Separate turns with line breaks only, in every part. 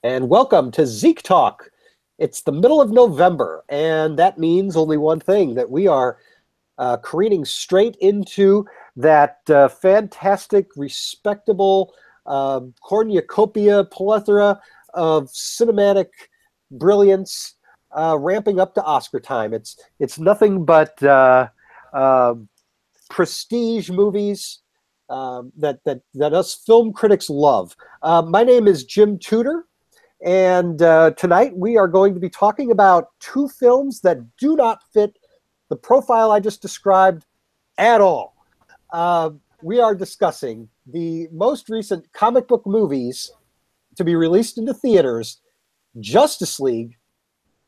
And welcome to ZekeTalk. It's the middle of November, and that means only one thing, that we are careening straight into that fantastic, respectable cornucopia plethora of cinematic brilliance, ramping up to Oscar time. It's nothing but uh, prestige movies that us film critics love. My name is Jim Tudor. And tonight we are going to be talking about two films that do not fit the profile I just described at all. We are discussing the most recent comic book movies to be released into theaters, Justice League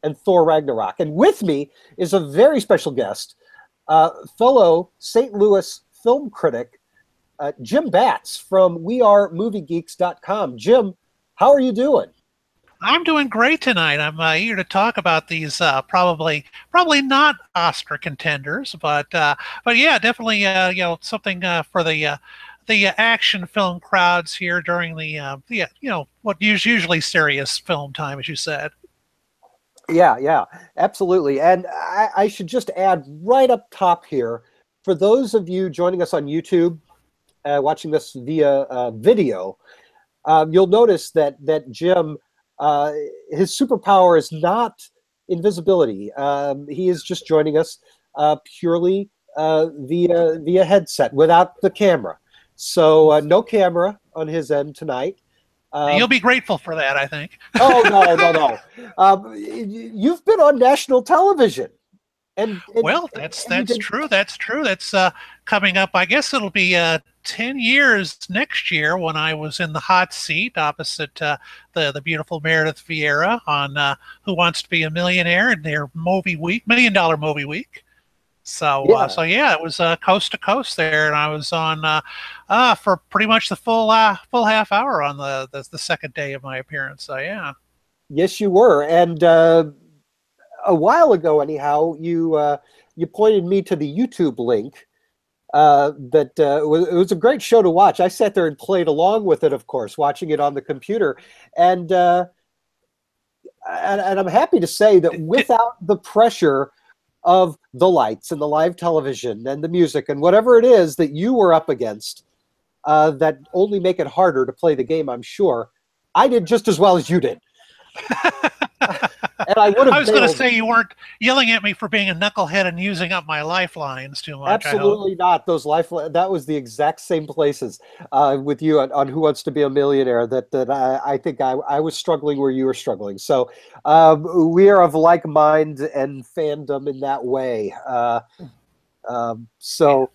and Thor Ragnarok. And with me is a very special guest, fellow St. Louis film critic, Jim Batts from wearemoviegeeks.com. Jim, how are you doing?
I'm doing great tonight. I'm here to talk about these probably not Oscar contenders, but yeah, definitely something for the action film crowds here during the what usually serious film time, as you said.
Yeah, absolutely. And I should just add right up top here, for those of you joining us on YouTube, watching this via video, you'll notice that Jim, his superpower is not invisibility. He is just joining us purely via headset without the camera. So no camera on his end tonight.
You'll be grateful for that, I think.
Oh no! You've been on national television,
Well, that's true. That's true. That's coming up. I guess it'll be 10 years next year when I was in the hot seat opposite the beautiful Meredith Vieira on Who Wants to Be a Millionaire in their movie week, $1 million movie week. So yeah, it was coast to coast there, and I was on for pretty much the full half hour on the second day of my appearance. So yeah.
Yes, you were, and a while ago, anyhow, you pointed me to the YouTube link. It was a great show to watch. I sat there and played along with it, of course, watching it on the computer, and I'm happy to say that without the pressure of the lights and the live television and the music and whatever it is that you were up against, that only make it harder to play the game, I'm sure, I did just as well as you did. And I would have.
I was going to say you weren't yelling at me for being a knucklehead and using up my lifelines too much.
Absolutely not. Those that was the exact same places with you on Who Wants to Be a Millionaire. That I think I was struggling where you were struggling. So we are of like mind and fandom in that way. So.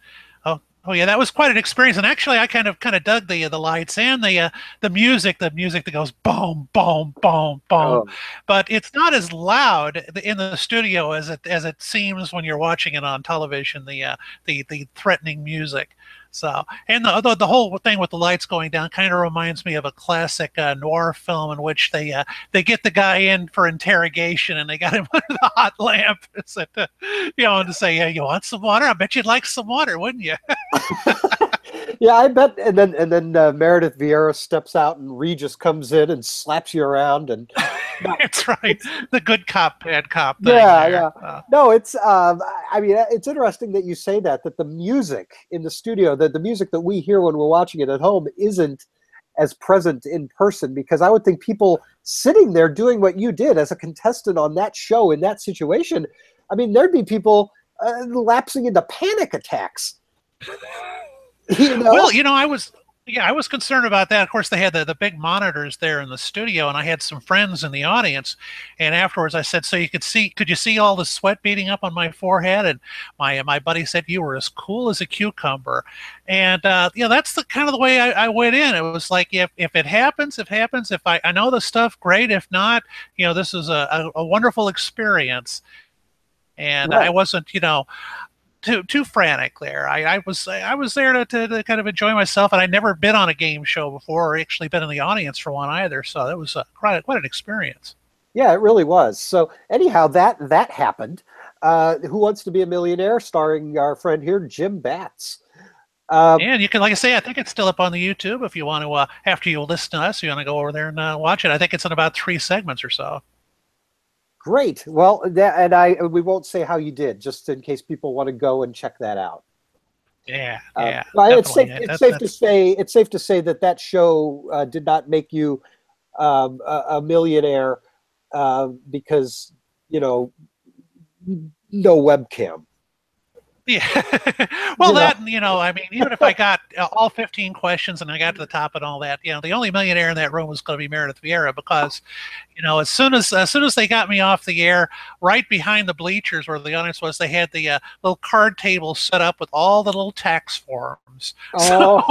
Oh yeah, that was quite an experience, and actually, I kind of dug the lights and the music that goes boom, boom, boom, boom.
Oh.
But it's not as loud in the studio as it seems when you're watching it on television. The threatening music. So, and the whole thing with the lights going down kind of reminds me of a classic noir film in which they get the guy in for interrogation and they got him under the hot lamp, and to say, "Yeah, you want some water? I bet you'd like some water, wouldn't you?"
Yeah, I bet. And then Meredith Vieira steps out, and Regis comes in and slaps you around, and
that's right. The good cop, bad cop thing.
Yeah. No, it's. I mean, it's interesting that you say that the music in the studio, the music that we hear when we're watching it at home, isn't as present in person, because I would think people sitting there doing what you did as a contestant on that show in that situation, I mean, there'd be people lapsing into panic attacks.
Well, I was concerned about that. Of course, they had the big monitors there in the studio, and I had some friends in the audience. And afterwards, I said, "So could you see all the sweat beating up on my forehead?" And my buddy said, "You were as cool as a cucumber." And that's the kind of the way I went in. It was like, if it happens, it happens. If I know the stuff, great. If not, this is a wonderful experience. And
Right.
I wasn't, too frantic there. I was there to kind of enjoy myself, and I'd never been on a game show before, or actually been in the audience for one either. So that was quite an experience.
Yeah, it really was. So anyhow, that happened. Who Wants to Be a Millionaire, starring our friend here, Jim Batts.
And you can, like I say, I think it's still up on the YouTube if you want to, after you listen to us, you want to go over there and watch it. I think it's in about 3 segments or so.
Great. Well, we won't say how you did, just in case people want to go and check that out.
Yeah,
it's safe to say that show did not make you a millionaire because no webcam.
Yeah. Well, I mean, even if I got all 15 questions and I got to the top and all that, the only millionaire in that room was going to be Meredith Vieira because, as soon as they got me off the air, right behind the bleachers where the audience was, they had the little card table set up with all the little tax forms. So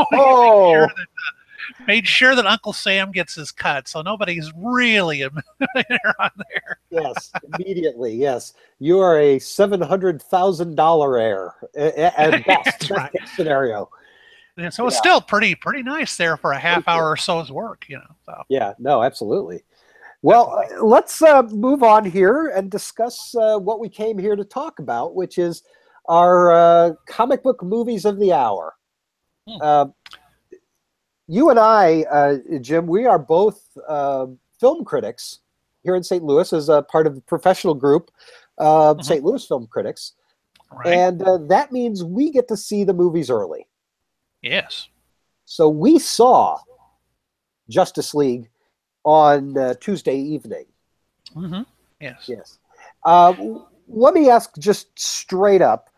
made sure that Uncle Sam gets his cut, so nobody's really a millionaire on there.
Yes, immediately. Yes, you are a $700,000 heir at best scenario.
And so it's still pretty nice there for a half hour or so's work, So.
Yeah, no, absolutely. Well, let's move on here and discuss what we came here to talk about, which is our comic book movies of the hour. You and I, Jim, we are both film critics here in St. Louis as a part of the professional group, St. Louis Film Critics. Right. And that means we get to see the movies early.
Yes.
So we saw Justice League on Tuesday evening.
Yes.
Yes. Let me ask just straight up,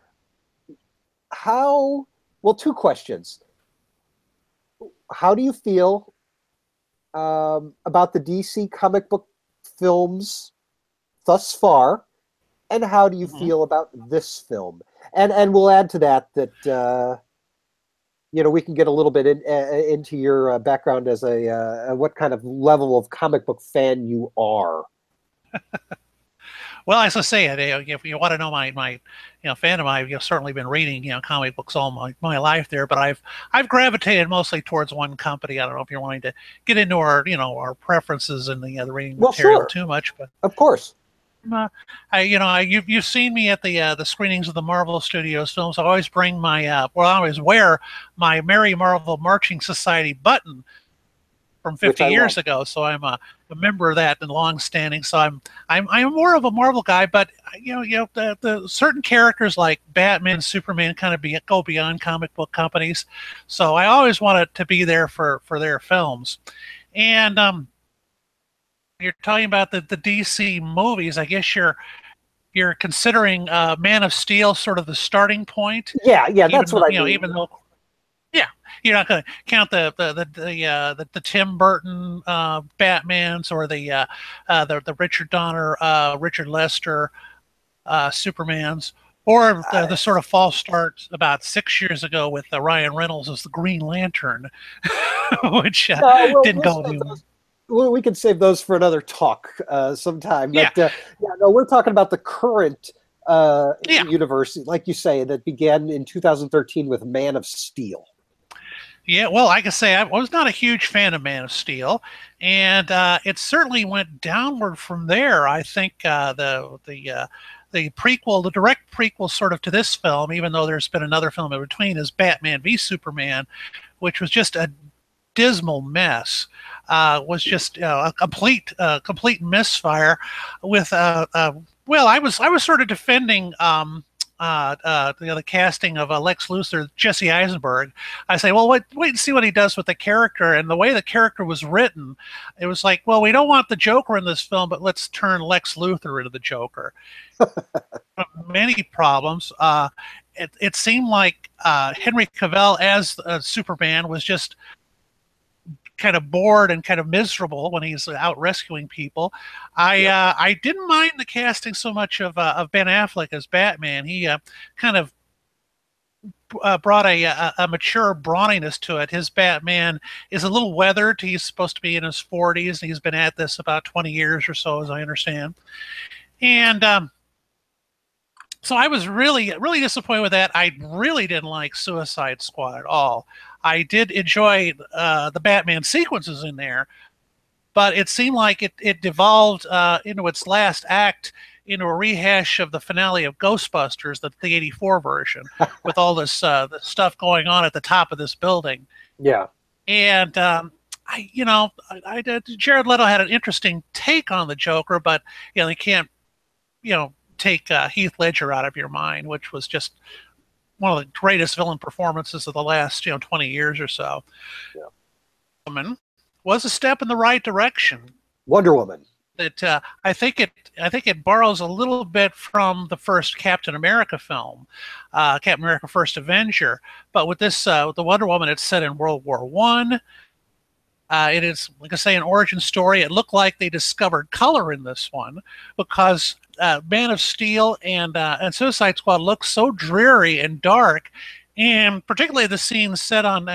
two questions. How do you feel about the DC comic book films thus far, and how do you feel about this film? And we'll add to that we can get a little bit into your background as what kind of level of comic book fan you are.
Well, as I say, if you want to know my fandom, I've certainly been reading comic books all my life there, but I've gravitated mostly towards one company. I don't know if you're wanting to get into our preferences in the reading material too much, but
of course.
You've seen me at the screenings of the Marvel Studios films. I always bring I always wear my Merry Marvel Marching Society button from 50 years ago, so I'm a member of that and long-standing. So I'm more of a Marvel guy, but the certain characters like Batman, Superman kind of go beyond comic book companies. So I always wanted to be there for their films. And you're talking about the DC movies. I guess you're considering Man of Steel sort of the starting point.
Yeah, that's what I mean.
Even though. Yeah, you're not going to count the Tim Burton Batmans or the Richard Donner, Richard Lester Supermans, or the sort of false start about 6 years ago with Ryan Reynolds as the Green Lantern, which didn't go anywhere.
Well, we can save those for another talk sometime. But we're talking about the current universe, like you say, that began in 2013 with Man of Steel.
Yeah, well, like I say, I was not a huge fan of Man of Steel, and it certainly went downward from there. I think the prequel, the direct prequel sort of to this film, even though there's been another film in between, is Batman v Superman, which was just a dismal mess. Was just a complete misfire. With well, I was sort of defending the casting of Lex Luthor, Jesse Eisenberg. I say, well, wait and see what he does with the character. And the way the character was written, it was like, well, we don't want the Joker in this film, but let's turn Lex Luthor into the Joker. Many problems. It seemed like Henry Cavill as Superman was just kind of bored and kind of miserable when he's out rescuing people. I didn't mind the casting so much of Ben Affleck as Batman. He kind of brought a mature brawniness to it. His Batman is a little weathered. He's supposed to be in his 40s, and he's been at this about 20 years or so, as I understand. And so I was really disappointed with that. I really didn't like Suicide Squad at all. I did enjoy the Batman sequences in there, but it seemed like it devolved into its last act into a rehash of the finale of Ghostbusters, the '84 version, with all this the stuff going on at the top of this building.
Yeah.
And Jared Leto had an interesting take on the Joker, but you can't take Heath Ledger out of your mind, which was just one of the greatest villain performances of the last 20 years or so.
Yeah.
Woman was a step in the right direction.
Wonder Woman.
That I think it borrows a little bit from the first Captain America film, Captain America: First Avenger. But with this, with the Wonder Woman, it's set in World War I. It is, like I say, an origin story. It looked like they discovered color in this one because Man of Steel and Suicide Squad look so dreary and dark, and particularly the scenes set on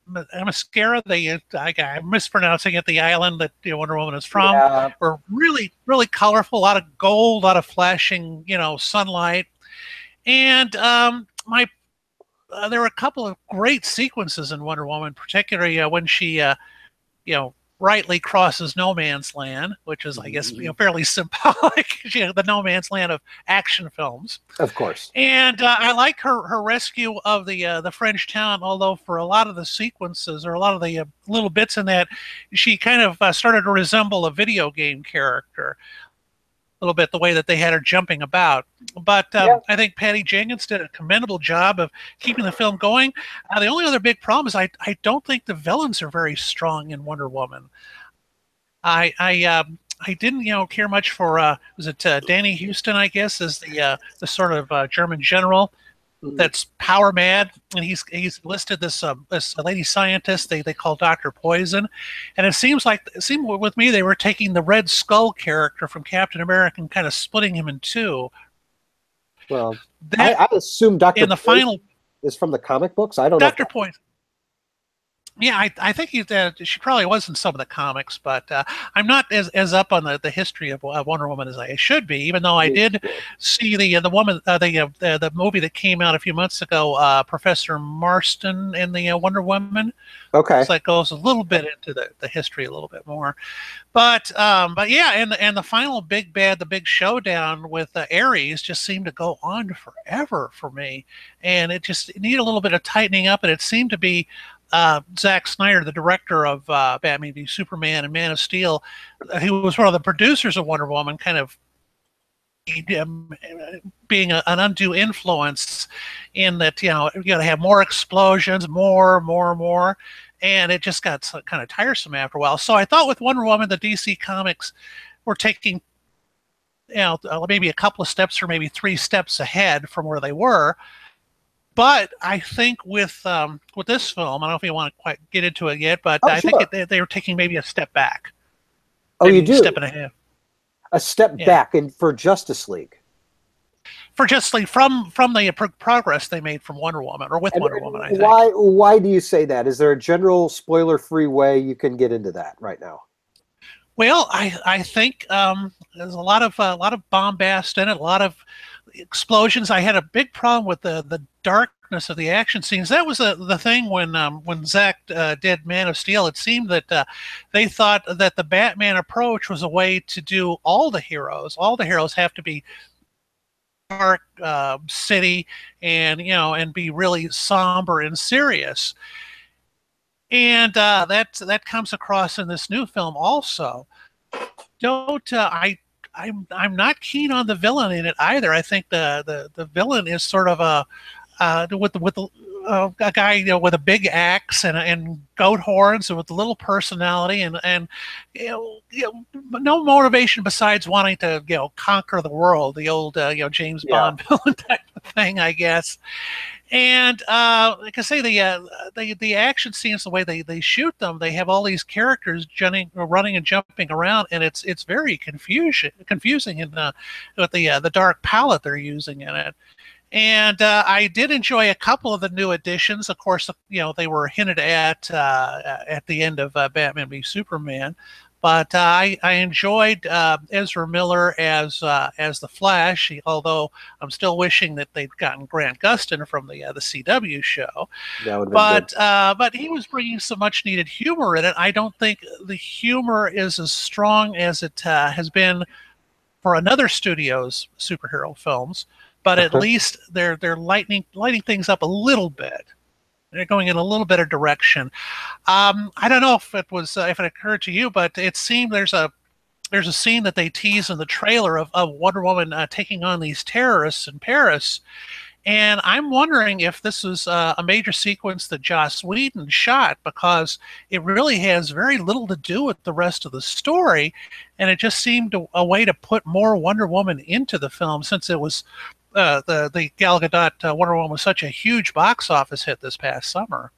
Mascara. I'm mispronouncing it. The island that Wonder Woman is from, were really, really colorful. A lot of gold, a lot of flashing, sunlight, and there were a couple of great sequences in Wonder Woman, particularly when she, rightly crosses no man's land, which is, I guess, fairly symbolic, the no man's land of action films.
Of course.
And I like her rescue of the French town, although for a lot of the sequences or a lot of the little bits in that, she kind of started to resemble a video game character. A little bit the way that they had her jumping about. But I think Patty Jenkins did a commendable job of keeping the film going. The only other big problem is I don't think the villains are very strong in Wonder Woman. I didn't care much for was it Danny Houston, I guess, is the sort of German general that's power mad, and he's listed this lady scientist they call Dr. Poison, and it seemed with me they were taking the Red Skull character from Captain America and kind of splitting him in two.
Well, I assume Dr.
In the
Poison
final
is from the comic books. I don't know.
Dr. Poison. Yeah, I think she probably was in some of the comics, but I'm not as up on the history of Wonder Woman as I should be. Even though I did see the movie that came out a few months ago, Professor Marston and the Wonder Woman.
Okay,
so that goes a little bit into the history a little bit more. But yeah, and the final big bad, the big showdown with Ares just seemed to go on forever for me, and it needed a little bit of tightening up, and it seemed to be. Zack Snyder, the director of Batman v Superman and Man of Steel, he was one of the producers of Wonder Woman, kind of being an undue influence in that, you got to have more explosions, more, and it just got kind of tiresome after a while. So I thought with Wonder Woman, the DC Comics were taking, maybe a couple of steps or maybe 3 steps ahead from where they were. But I think with this film, I don't know if you want to quite get into it yet, but I think they were taking maybe a step back.
Oh, you do?
A step and a half.
A step back for Justice League.
For Justice League, from the progress they made from Wonder Woman, or with Wonder Woman, I think.
Why do you say that? Is there a general spoiler-free way you can get into that right now?
Well, I think there's a lot of bombast in it, a lot of explosions. I had a big problem with the darkness of the action scenes. That was the thing when Zack did Man of Steel. It seemed that they thought that the Batman approach was a way to do all the heroes. All the heroes have to be dark city and be really somber and serious. And that comes across in this new film also. I'm not keen on the villain in it either. I think the villain is sort of a guy with a big axe and goat horns and with a little personality and no motivation besides wanting to conquer the world. The old James Bond villain type of thing, I guess. And like I say, the action scenes, the way they shoot them, they have all these characters running and jumping around, and it's very confusing in with the dark palette they're using in it. And I did enjoy a couple of the new additions. Of course, they were hinted at the end of Batman v Superman. But I enjoyed Ezra Miller as the Flash, although I'm still wishing that they'd gotten Grant Gustin from the CW show. But he was bringing some much needed humor in it. I don't think the humor is as strong as it has been for another studio's superhero films, but at least they're lighting things up a little bit. They're going in a little better direction. I don't know if it occurred to you, but it seemed there's a scene that they tease in the trailer of Wonder Woman taking on these terrorists in Paris. And I'm wondering if this is a major sequence that Joss Whedon shot, because it really has very little to do with the rest of the story. And it just seemed a way to put more Wonder Woman into the film, since it was the Gal Gadot Wonder Woman was such a huge box office hit this past summer.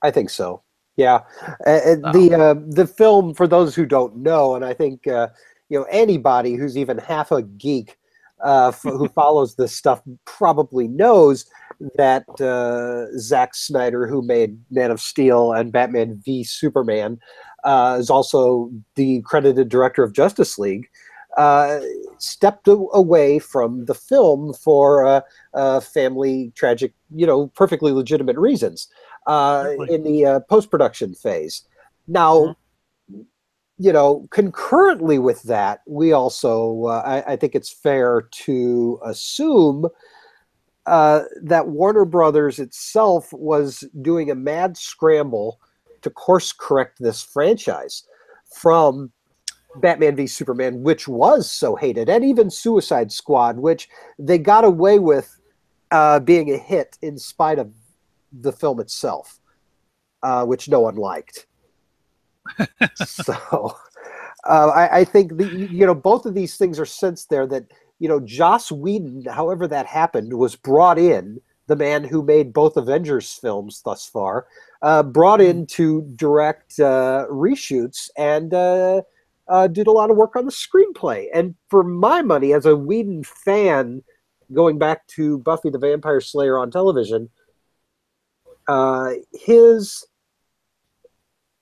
I think so. Yeah. The film, for those who don't know, and I think anybody who's even half a geek who follows this stuff probably knows that Zack Snyder, who made Man of Steel and Batman v Superman, is also the credited director of Justice League, stepped away from the film for family tragic, perfectly legitimate reasons in the post-production phase. Now, concurrently with that, we also, I think it's fair to assume that Warner Brothers itself was doing a mad scramble to course correct this franchise from Batman v Superman, which was so hated, and even Suicide Squad, which they got away with being a hit in spite of the film itself, which no one liked. So I think both of these things are sense there that Joss Whedon, however that happened, was brought in, the man who made both Avengers films thus far, brought in to direct reshoots and did a lot of work on the screenplay. And for my money, as a Whedon fan, going back to Buffy the Vampire Slayer on television, his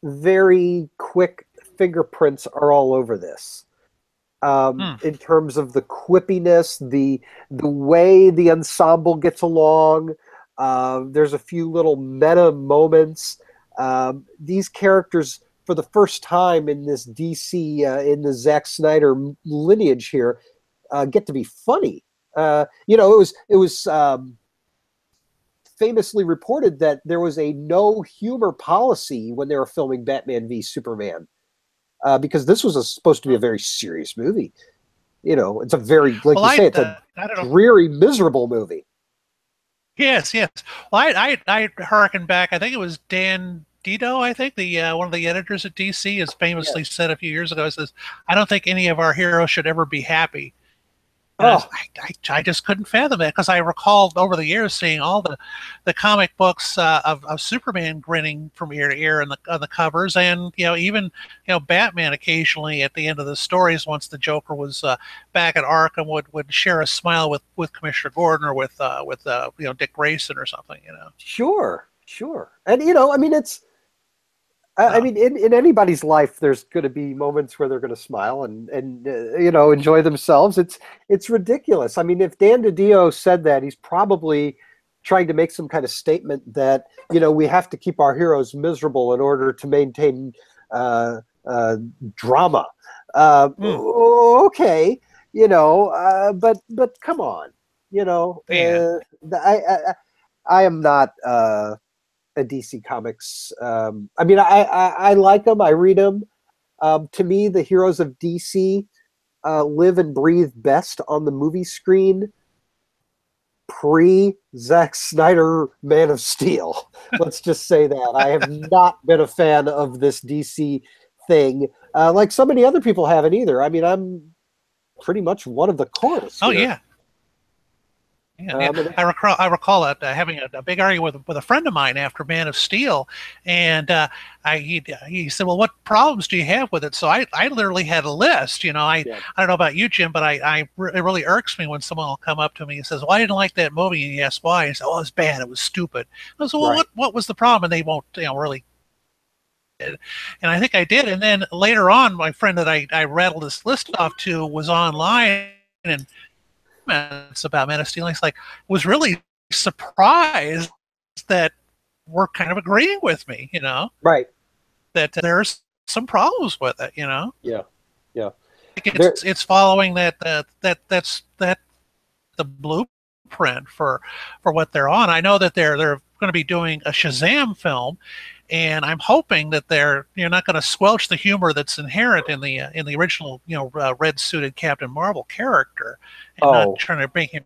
very quick fingerprints are all over this. In terms of the quippiness, the way the ensemble gets along, there's a few little meta moments. These characters, for the first time in this DC, in the Zack Snyder lineage here, get to be funny. It was famously reported that there was a no humor policy when they were filming Batman v Superman, because this was supposed to be a very serious movie. It's a very, it's a dreary, miserable movie.
Yes. Well, I harken back. I think it was Dan Dido, I think, the one of the editors at DC, has famously said a few years ago, says, "I don't think any of our heroes should ever be happy." I just couldn't fathom that, because I recall over the years seeing all the comic books of Superman grinning from ear to ear on the covers, and even Batman occasionally at the end of the stories, once the Joker was back at Arkham, would share a smile with Commissioner Gordon or with Dick Grayson or something.
Sure, and it's. I mean, in anybody's life, there's going to be moments where they're going to smile and enjoy themselves. It's ridiculous. I mean, if Dan DiDio said that, he's probably trying to make some kind of statement that we have to keep our heroes miserable in order to maintain drama. Okay, but come on, I am not. DC Comics. I mean, I like them. I read them. To me, the heroes of DC live and breathe best on the movie screen pre-Zack Snyder Man of Steel. Let's just say that. I have not been a fan of this DC thing, like so many other people haven't either. I mean, I'm pretty much one of the chorus.
Oh, yeah. Yeah. I recall having a big argument with a friend of mine after Man of Steel, and he said, "Well, what problems do you have with it?" So I literally had a list. I don't know about you, Jim, but it really irks me when someone will come up to me and says, "Well, I didn't like that movie," and you ask why, and say, "Oh, it was bad. It was stupid." I said, "Well, what was the problem?" And they won't really. And I think I did. And then later on, my friend that I rattled this list off to was online and about Man of Steel. It's like, was really surprised that we're kind of agreeing with me,
right?
That there's some problems with it,
Yeah.
it's following that's the blueprint for what they're on. I know that they're going to be doing a Shazam film, and I'm hoping that you're not going to squelch the humor that's inherent in the original red suited Captain Marvel character, and not trying to make him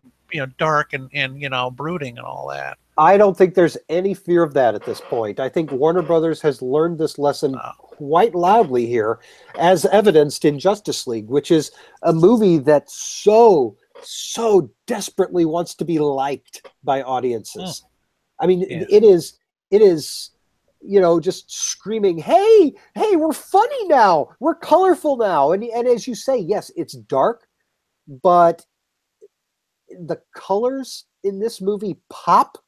dark and brooding and all that.
I don't think there's any fear of that at this point. I think Warner Brothers has learned this lesson quite loudly here, as evidenced in Justice League, which is a movie that so desperately wants to be liked by audiences. I mean, it is just screaming, hey, we're funny now, we're colorful now, and as you say, yes, it's dark, but the colors in this movie pop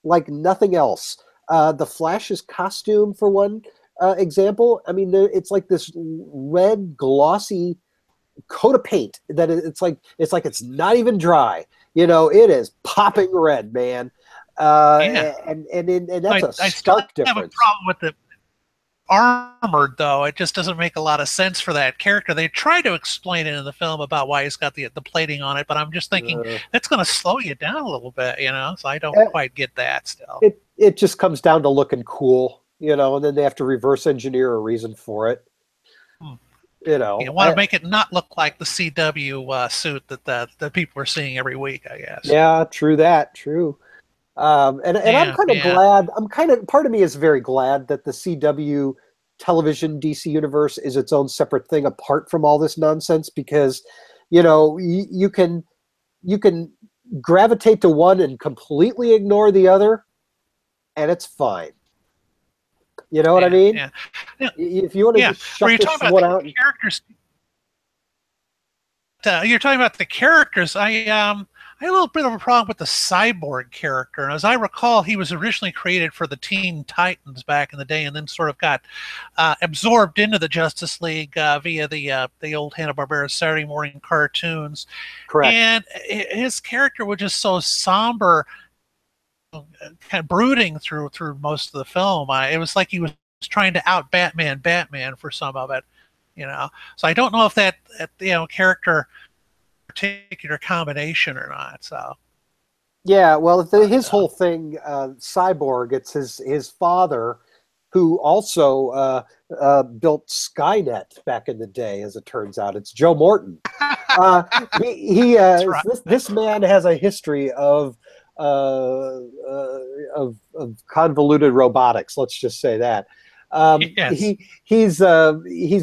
like nothing else. The Flash's costume, for one example, I mean, it's like this red glossy coat of paint that it's like it's not even dry. It is popping red, man. And that's a stark difference. I have a
problem with the armored, though. It just doesn't make a lot of sense for that character. They try to explain it in the film about why he's got the plating on it, but I'm just thinking that's going to slow you down a little bit, so I don't quite get that still.
It just comes down to looking cool, and then they have to reverse engineer a reason for it. You
want to make it not look like the CW suit that the people are seeing every week, I guess.
Yeah, true that. True. I'm kind of glad. Part of me is very glad that the CW television DC universe is its own separate thing apart from all this nonsense, because you can gravitate to one and completely ignore the other, and it's fine. You know what I mean?
Yeah.
If you want to just shut this one out.
You're talking about the characters. I had a little bit of a problem with the Cyborg character. As I recall, he was originally created for the Teen Titans back in the day, and then sort of got absorbed into the Justice League via the old Hanna-Barbera Saturday morning cartoons.
Correct.
And his character was just so somber, kind of brooding through most of the film. It was like he was trying to out Batman for some of it, So I don't know if that character particular combination or not. So
yeah, well, his whole thing, Cyborg, it's his father, who also built Skynet back in the day. As it turns out, it's Joe Morton. This man has a history of convoluted robotics. Let's just say that.
Yes.
He's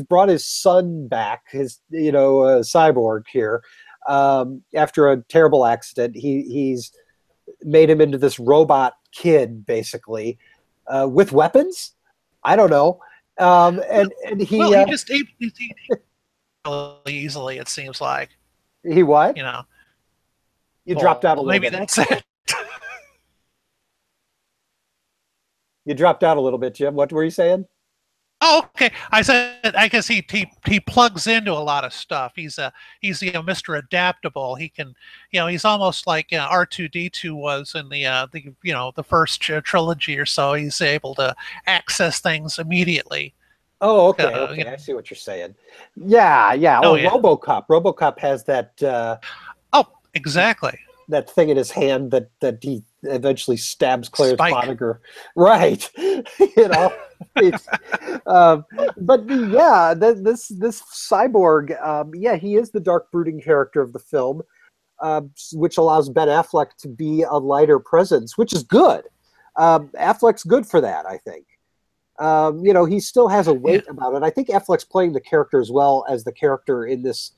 brought his son back, his Cyborg here, after a terrible accident. He's made him into this robot kid, basically, with weapons. I don't know. And he
just easily, it seems like.
He what? You dropped out a little bit.
Maybe that's it.
You dropped out a little bit, Jim. What were you saying?
Oh, okay. I said I guess he plugs into a lot of stuff. He's Mr. Adaptable. He can he's almost like R2-D2 was in the first trilogy or so. He's able to access things immediately.
Oh, okay. I see what you're saying. Yeah. RoboCop. RoboCop has that.
Exactly.
That thing in his hand that he eventually stabs Claire's Bonniger. Right. But this Cyborg, he is the dark brooding character of the film, which allows Ben Affleck to be a lighter presence, which is good. Affleck's good for that, I think. He still has a weight about it. I think Affleck's playing the character as well as the character in this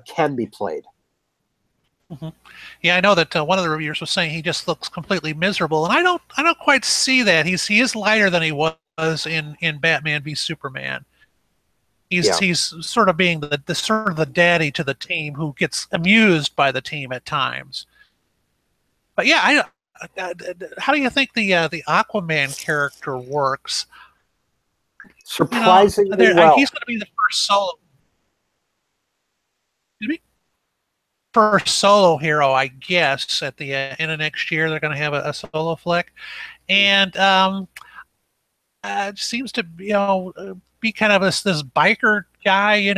can be played.
Mm-hmm. Yeah, I know that one of the reviewers was saying he just looks completely miserable, and I don't quite see that. He is lighter than he was in Batman v Superman. He's sort of being the sort of the daddy to the team who gets amused by the team at times. But yeah, how do you think the Aquaman character works?
Surprisingly well.
He's going to be the first solo. Excuse me? First solo hero, I guess. At the end of next year, they're going to have a solo flick, and it seems to be kind of this biker guy,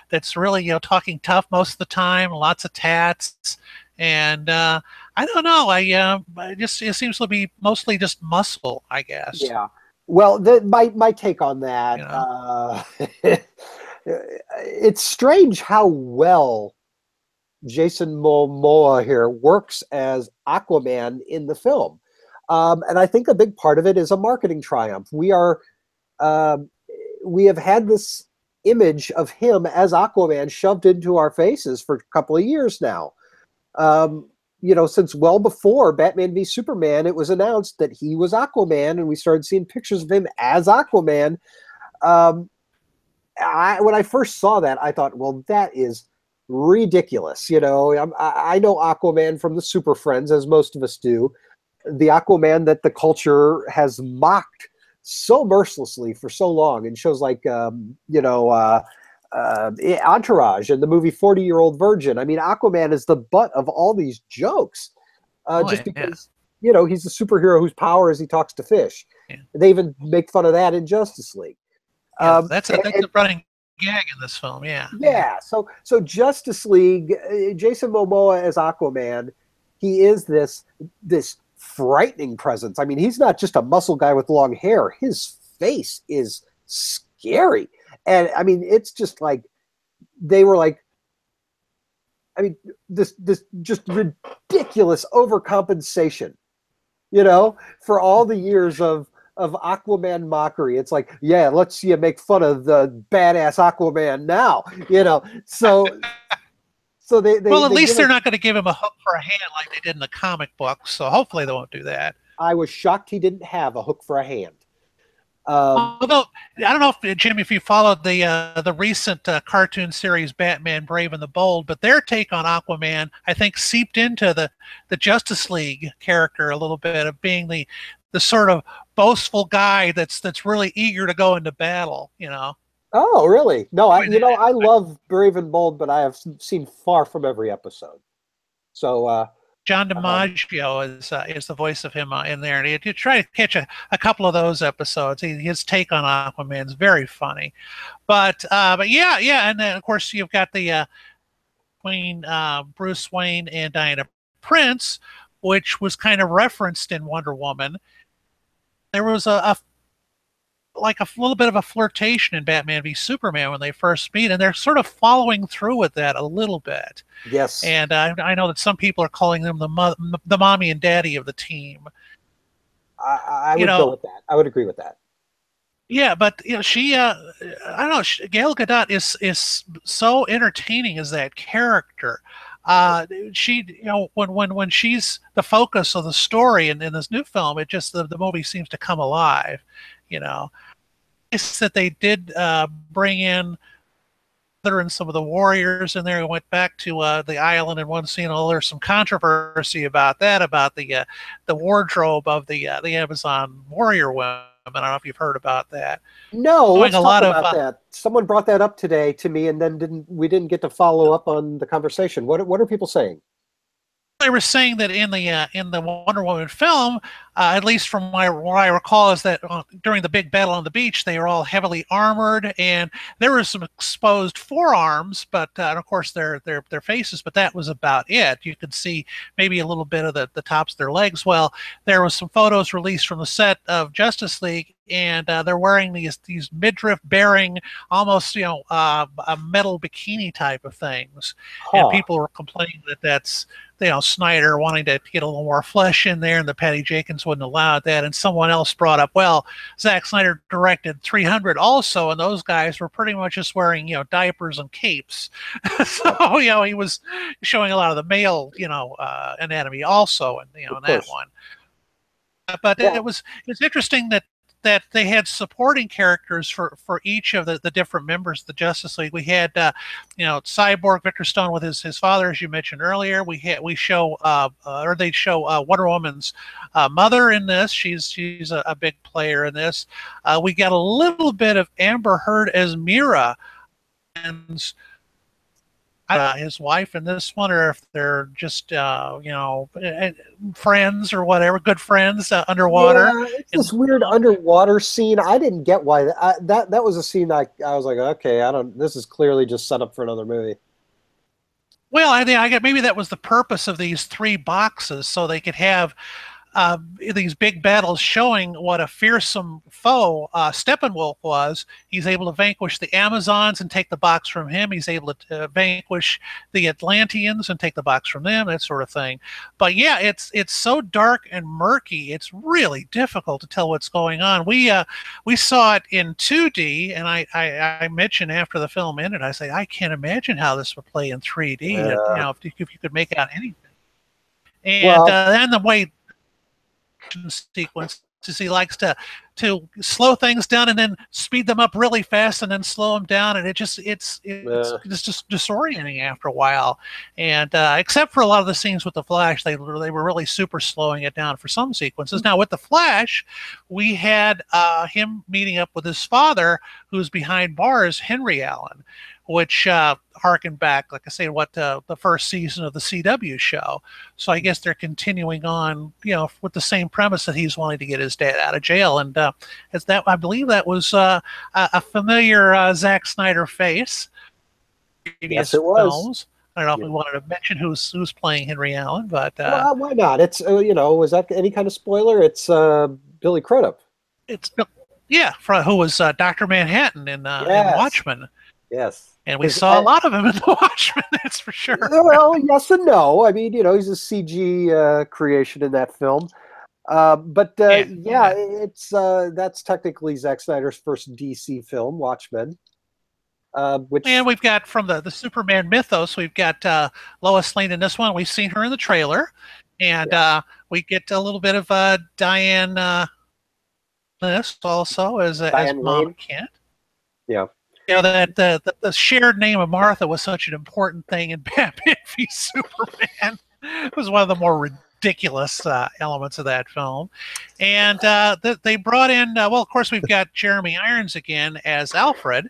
that's really, talking tough most of the time, lots of tats, and I don't know. It seems to be mostly just muscle, I guess.
Yeah. Well, my take on that, it's strange how well Jason Momoa here works as Aquaman in the film. And I think a big part of it is a marketing triumph. Um, we have had this image of him as Aquaman shoved into our faces for a couple of years now. Since well before Batman v Superman, it was announced that he was Aquaman, and we started seeing pictures of him as Aquaman. When I first saw that, I thought, well, that is ridiculous. I know Aquaman from the Super Friends, as most of us do, the Aquaman that the culture has mocked so mercilessly for so long in shows like Entourage and the movie 40-Year-Old Virgin. I mean, Aquaman is the butt of all these jokes, just because he's a superhero whose power is he talks to fish.
Yeah.
They even make fun of that in Justice League.
Yeah, that's a running gag in this film. Yeah.
Yeah. So Justice League, Jason Momoa as Aquaman, he is this frightening presence. I mean, he's not just a muscle guy with long hair. His face is scary. And I mean, it's just like they were like, I mean, this just ridiculous overcompensation, for all the years of Aquaman mockery. It's like, yeah, let's see you make fun of the badass Aquaman now, So they
well, at least they're not going to give him a hook for a hand like they did in the comic books. So hopefully they won't do that.
I was shocked he didn't have a hook for a hand.
Although I don't know if Jim, if you followed the recent cartoon series Batman: Brave and the Bold, but their take on Aquaman, I think, seeped into the Justice League character a little bit of being the sort of boastful guy that's really eager to go into battle.
Oh, really? No, I love Brave and Bold, but I have seen far from every episode. So
John DiMaggio is the voice of him in there, and you try to catch a couple of those episodes. His take on Aquaman is very funny, but yeah, and then of course you've got the between Bruce Wayne and Diana Prince, which was kind of referenced in Wonder Woman. There was a little bit of a flirtation in Batman v Superman when they first meet, and they're sort of following through with that a little bit.
Yes.
And I know that some people are calling them the mommy and daddy of the team.
I would go with that. I would agree with that.
Yeah, but she, I don't know, Gal Gadot is so entertaining as that character. She, when she's the focus of the story in this new film, it just the movie seems to come alive. It's that they did bring in and some of the warriors in there. We went back to the island in one scene. There's some controversy about that, about the wardrobe of the Amazon warrior women. I don't know if you've heard about that.
No, let's talk about that. Someone brought that up today to me, and then we didn't get to follow up on the conversation. What are people saying?
They were saying that in the Wonder Woman film, at least from what I recall, is that during the big battle on the beach, they were all heavily armored, and there were some exposed forearms, but and of course their faces, but that was about it. You could see maybe a little bit of the tops of their legs. Well, there was some photos released from the set of Justice League, and they're wearing these midriff bearing, almost a metal bikini type of things, and people were complaining that that's Snyder wanting to get a little more flesh in there, and the Patty Jenkins wouldn't allow that. And someone else brought up, well, Zack Snyder directed 300 also, and those guys were pretty much just wearing diapers and capes. So he was showing a lot of the male anatomy also, and in that one. But yeah. It's interesting that they had supporting characters for each of the different members of the Justice League. We had Cyborg Victor Stone with his father, as you mentioned earlier. They show Wonder Woman's mother in this. She's a big player in this. We got a little bit of Amber Heard as Mira, and his wife in this one, or if they're just friends or whatever, good friends underwater.
Yeah, it's this weird underwater scene. I didn't get why that was a scene I was like, okay, I don't. This is clearly just set up for another movie.
Well, I think I get maybe that was the purpose of these three boxes, so they could have these big battles showing what a fearsome foe Steppenwolf was. He's able to vanquish the Amazons and take the box from him. He's able to vanquish the Atlanteans and take the box from them, that sort of thing. But yeah, it's so dark and murky. It's really difficult to tell what's going on. We saw it in 2D, and I mentioned after the film ended, I say I can't imagine how this would play in 3D. If you could make out anything. And
Well,
then the way sequence is he likes to slow things down and then speed them up really fast and then slow them down, and it's just disorienting after a while. And except for a lot of the scenes with the Flash, they were really super slowing it down for some sequences. Now with the Flash, we had him meeting up with his father, who's behind bars, Henry Allen, which harkened back, like I say, what the first season of the CW show. So I guess they're continuing on, with the same premise that he's wanting to get his dad out of jail. And as that, I believe that was a familiar Zack Snyder face.
Yes, it was.
Films. I don't know if we wanted to mention who's playing Henry Allen, but
well, why not? It's was that any kind of spoiler? It's Billy Crudup.
It's who was Dr. Manhattan in Watchmen.
Yes.
And we saw a lot of him in The Watchmen, that's for sure.
Well, yes and no. I mean, he's a CG creation in that film. It's that's technically Zack Snyder's first DC film, Watchmen. And
we've got from the Superman mythos, we've got Lois Lane in this one. We've seen her in the trailer. And we get a little bit of Diane this also as Mom Kent.
Yeah.
That the shared name of Martha was such an important thing in Batman v Superman. It was one of the more ridiculous elements of that film. And they brought in, of course, we've got Jeremy Irons again as Alfred.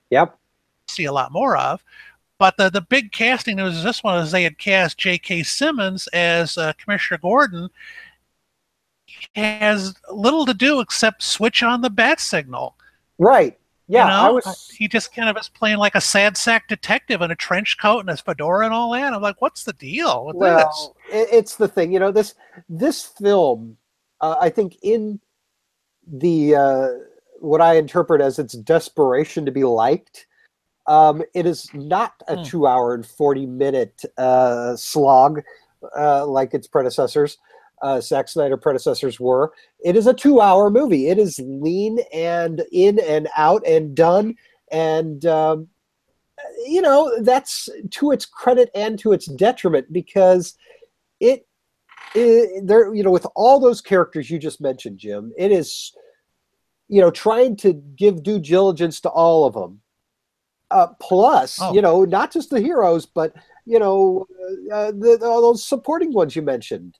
Yep.
See a lot more of. But the big casting news is this one is they had cast J.K. Simmons as Commissioner Gordon. He has little to do except switch on the bat signal.
Right. Yeah,
he just kind of is playing like a sad sack detective in a trench coat and a fedora and all that. I'm like, what's the deal with this?
It's the thing, this film, I think in the what I interpret as its desperation to be liked, it is not a 2-hour and 40-minute slog like its predecessors. Zack Snyder predecessors were. It is a 2-hour movie. It is lean and in and out and done. And, that's to its credit and to its detriment because with all those characters you just mentioned, Jim, it is, trying to give due diligence to all of them. Plus, not just the heroes, but, all those supporting ones you mentioned.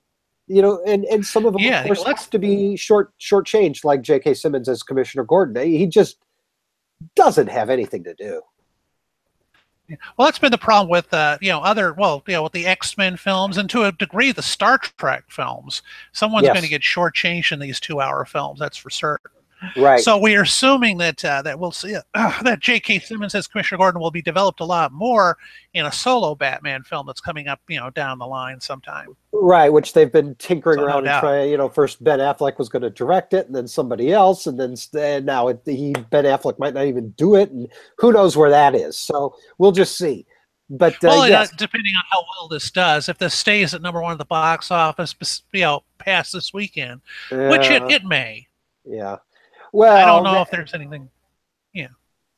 And some of them, of course, have to be short-changed, like J.K. Simmons as Commissioner Gordon. He just doesn't have anything to do.
Well, that's been the problem with, with the X-Men films and to a degree the Star Trek films. Someone's going to get short-changed in these 2-hour films, that's for certain.
Right.
So we're assuming that we'll see that J.K. Simmons as Commissioner Gordon will be developed a lot more in a solo Batman film that's coming up, down the line sometime.
Right, which they've been tinkering around and trying. First Ben Affleck was going to direct it, and then somebody else, and now Ben Affleck might not even do it, and who knows where that is. So we'll just see. But
depending on how well this does, if this stays at #1 at the box office, past this weekend, which it may.
Yeah. Well,
I don't know if there's anything. Yeah.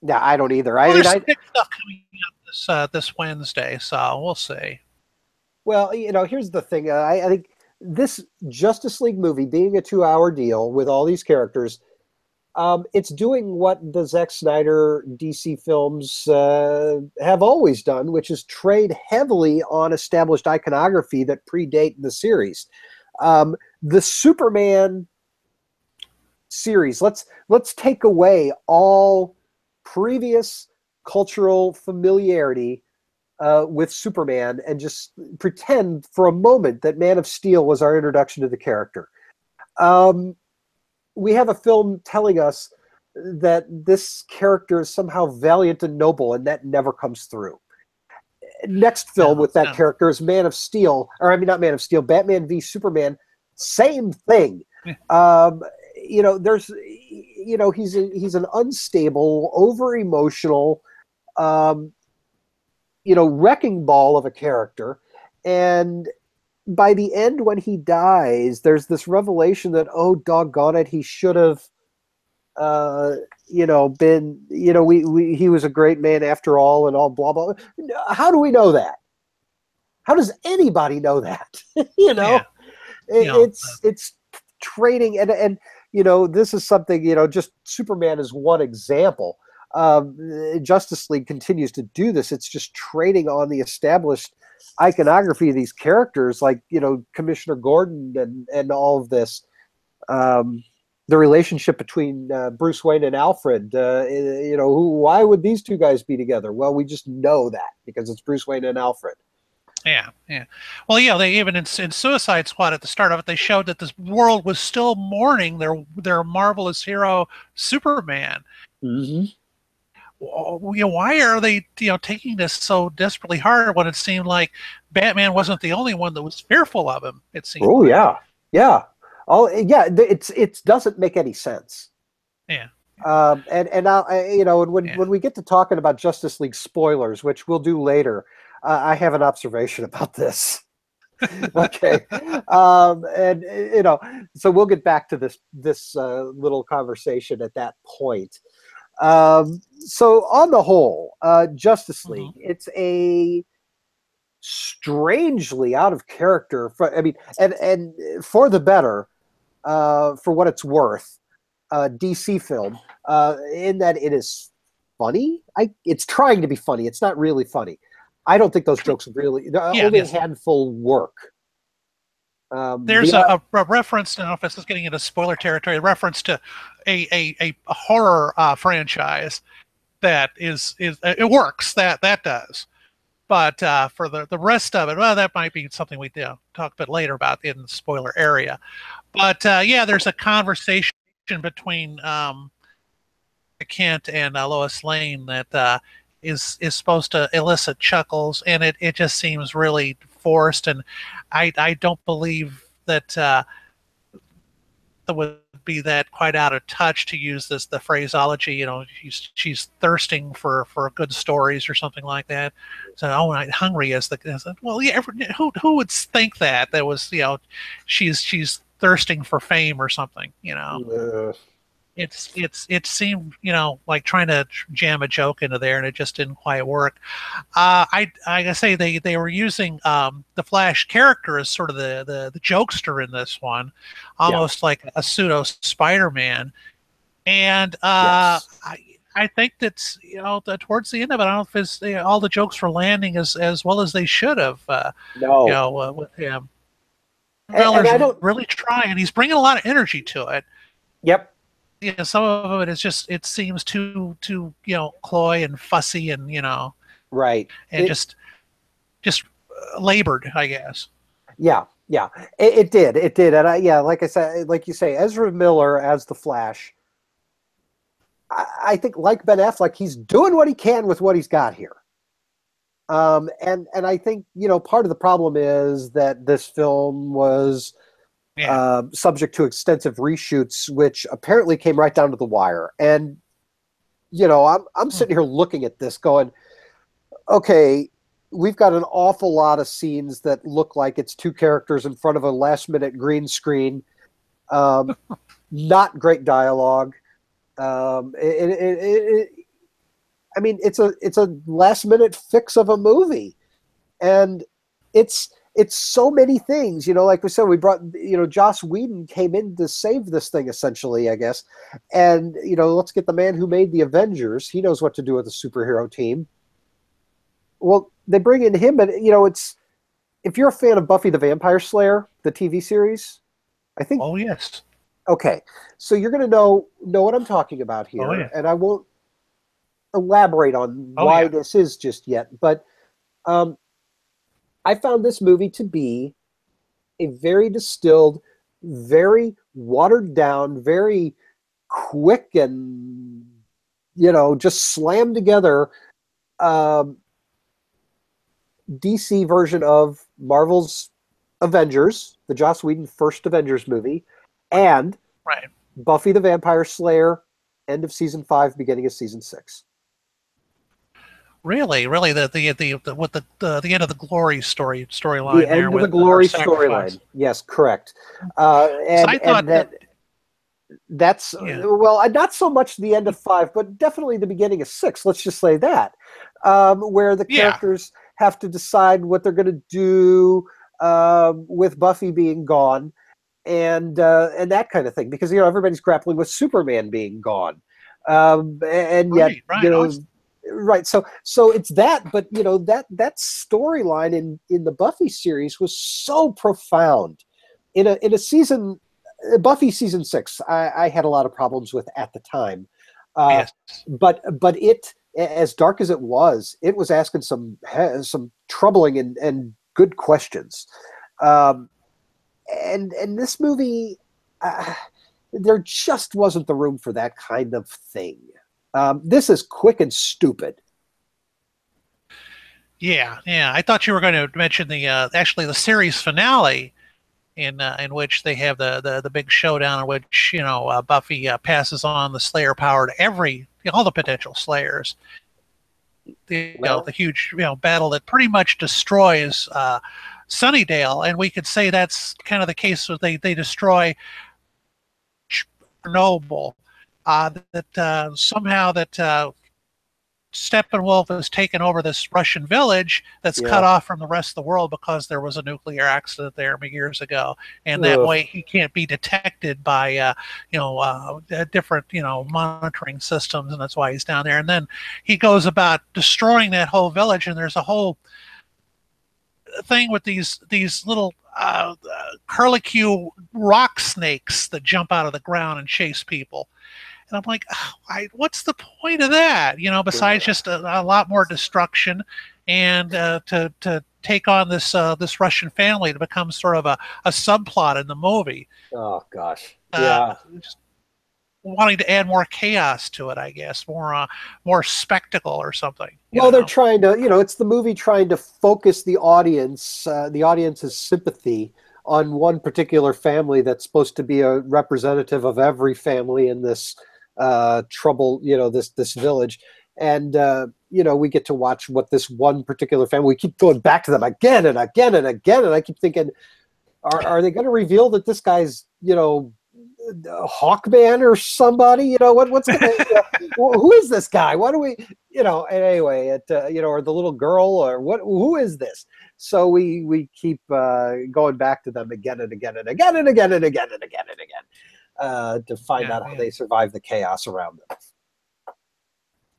Yeah, I don't either.
There's stuff coming up this Wednesday, so we'll see.
Well, here's the thing. I think this Justice League movie, being a 2-hour deal with all these characters, it's doing what the Zack Snyder DC films have always done, which is trade heavily on established iconography that predate the series. The Superman series, let's take away all previous cultural familiarity with Superman and just pretend for a moment that Man of Steel was our introduction to the character. We have a film telling us that this character is somehow valiant and noble, and that never comes through. Next film with that character is Man of Steel, or I mean, not Man of Steel, Batman v Superman. Same thing. You know, there's, you know, he's an unstable, over emotional, you know, wrecking ball of a character, and by the end, when he dies, there's this revelation that, oh, doggone it, he should have, you know, been, you know, he was a great man after all, and all blah blah. How do we know that? How does anybody know that? You know, it's training, and you know, this is something, you know, just Superman is one example. Justice League continues to do this. It's just trading on the established iconography of these characters, like, you know, Commissioner Gordon and all of this. The relationship between Bruce Wayne and Alfred. You know, why would these two guys be together? Well, we just know that because it's Bruce Wayne and Alfred.
Yeah, yeah. Well, yeah, they even in Suicide Squad at the start of it, they showed that this world was still mourning their marvelous hero Superman.
Mm-hmm.
You know, why are they, you know, taking this so desperately hard when it seemed like Batman wasn't the only one that was fearful of him? It seemed.
Oh, like. Yeah. Oh, yeah. It doesn't make any sense.
Yeah.
And you know, when we get to talking about Justice League spoilers, which we'll do later, I have an observation about this. Okay. And you know, so we'll get back to this little conversation at that point. So on the whole, Justice League, it's a strangely out of character. I mean, and for the better, for what it's worth, DC film, in that it is funny. It's trying to be funny. It's not really funny. I don't think those jokes really, only a handful work.
There's a reference, I don't know if this is getting into spoiler territory, a reference to a horror franchise that is it works, that does. But for the rest of it, well, that might be something we talk a bit later about in the spoiler area. But yeah, there's a conversation between Kent and Lois Lane that is supposed to elicit chuckles, and it just seems really forced, and I don't believe that that would be that quite out of touch to use the phraseology. You know, she's thirsting for good stories or something like that. So, oh, I'm hungry as well, yeah. Who would think that was, you know, she's thirsting for fame or something, you know? It seemed, you know, like trying to jam a joke into there, and it just didn't quite work. I say they were using the Flash character as sort of the jokester in this one, almost like a pseudo Spider-Man. And I think that's, you know, towards the end of it, I don't know if it's, you know, all the jokes were landing as well as they should have.
No,
you know, with him. Miller's really trying. He's bringing a lot of energy to it.
Yep.
You know, some of it is just, it seems too you know, cloy and fussy, and, you know,
right,
and just labored, I guess.
Yeah, it did, and like I said, like you say, Ezra Miller as the Flash. I think, like Ben Affleck, he's doing what he can with what he's got here. And I think, you know, part of the problem is that this film was subject to extensive reshoots, which apparently came right down to the wire. And, you know, I'm sitting here looking at this going, okay, we've got an awful lot of scenes that look like it's two characters in front of a last-minute green screen. Not great dialogue. I mean, it's a last-minute fix of a movie, and it's so many things. You know, like we said, we brought, you know, Joss Whedon came in to save this thing, essentially, I guess. And, you know, let's get the man who made the Avengers. He knows what to do with a superhero team. Well, they bring in him, and, you know, it's, if you're a fan of Buffy the Vampire Slayer, the TV series, I think.
Oh, yes.
Okay, so you're going to know what I'm talking about here, and I won't elaborate on why this is just yet. But I found this movie to be a very distilled, very watered down, very quick and, just slammed together DC version of Marvel's Avengers, the Joss Whedon first Avengers movie, and
Right.
Buffy the Vampire Slayer, end of season 5, beginning of season 6.
Really, the end of the glory
The
storyline there
end of the
with her
glory
sacrifice.
storyline. Yes, correct.
So I thought
That's
yeah,
well, not so much the end of 5, but definitely the beginning of 6. Let's just say that, where the
yeah,
characters have to decide what they're going to do with Buffy being gone, and that kind of thing, because everybody's grappling with Superman being gone, and yet
right.
right. So it's that, but that storyline in the Buffy series was so profound in a season. Buffy season 6, I had a lot of problems with at the time,
Yes.
but it, as dark as it was asking some troubling and good questions, and this movie, there just wasn't the room for that kind of thing. This is quick and stupid.
Yeah. I thought you were going to mention the actually the series finale in which they have the big showdown in which Buffy passes on the Slayer power to all the potential Slayers.
Well,
The huge battle that pretty much destroys Sunnydale, and we could say that's kind of the case where they destroy Chernobyl. That somehow that Steppenwolf has taken over this Russian village that's cut
yeah.
off from the rest of the world because there was a nuclear accident there years ago, and that
Ugh.
way he can't be detected by different monitoring systems, and that's why he's down there. And then he goes about destroying that whole village, and there's a whole thing with these little curlicue rock snakes that jump out of the ground and chase people. And I'm like, what's the point of that? Besides just a lot more destruction, and to take on this Russian family to become sort of a subplot in the movie.
Oh gosh.
Uh,
Yeah.
just wanting to add more chaos to it, I guess, more spectacle or something.
Well, they're trying to, it's the movie trying to focus the audience's sympathy on one particular family that's supposed to be a representative of every family in this trouble, this village. And, we get to watch what this one particular family, we keep going back to them again and again and again. And I keep thinking, are they going to reveal that this guy's, Hawkman or somebody? What's going to, who is this guy? Why do we, and anyway, or the little girl, or who is this? So we keep going back to them again and again and again and again and again and again and again to find out how they survive the chaos around them.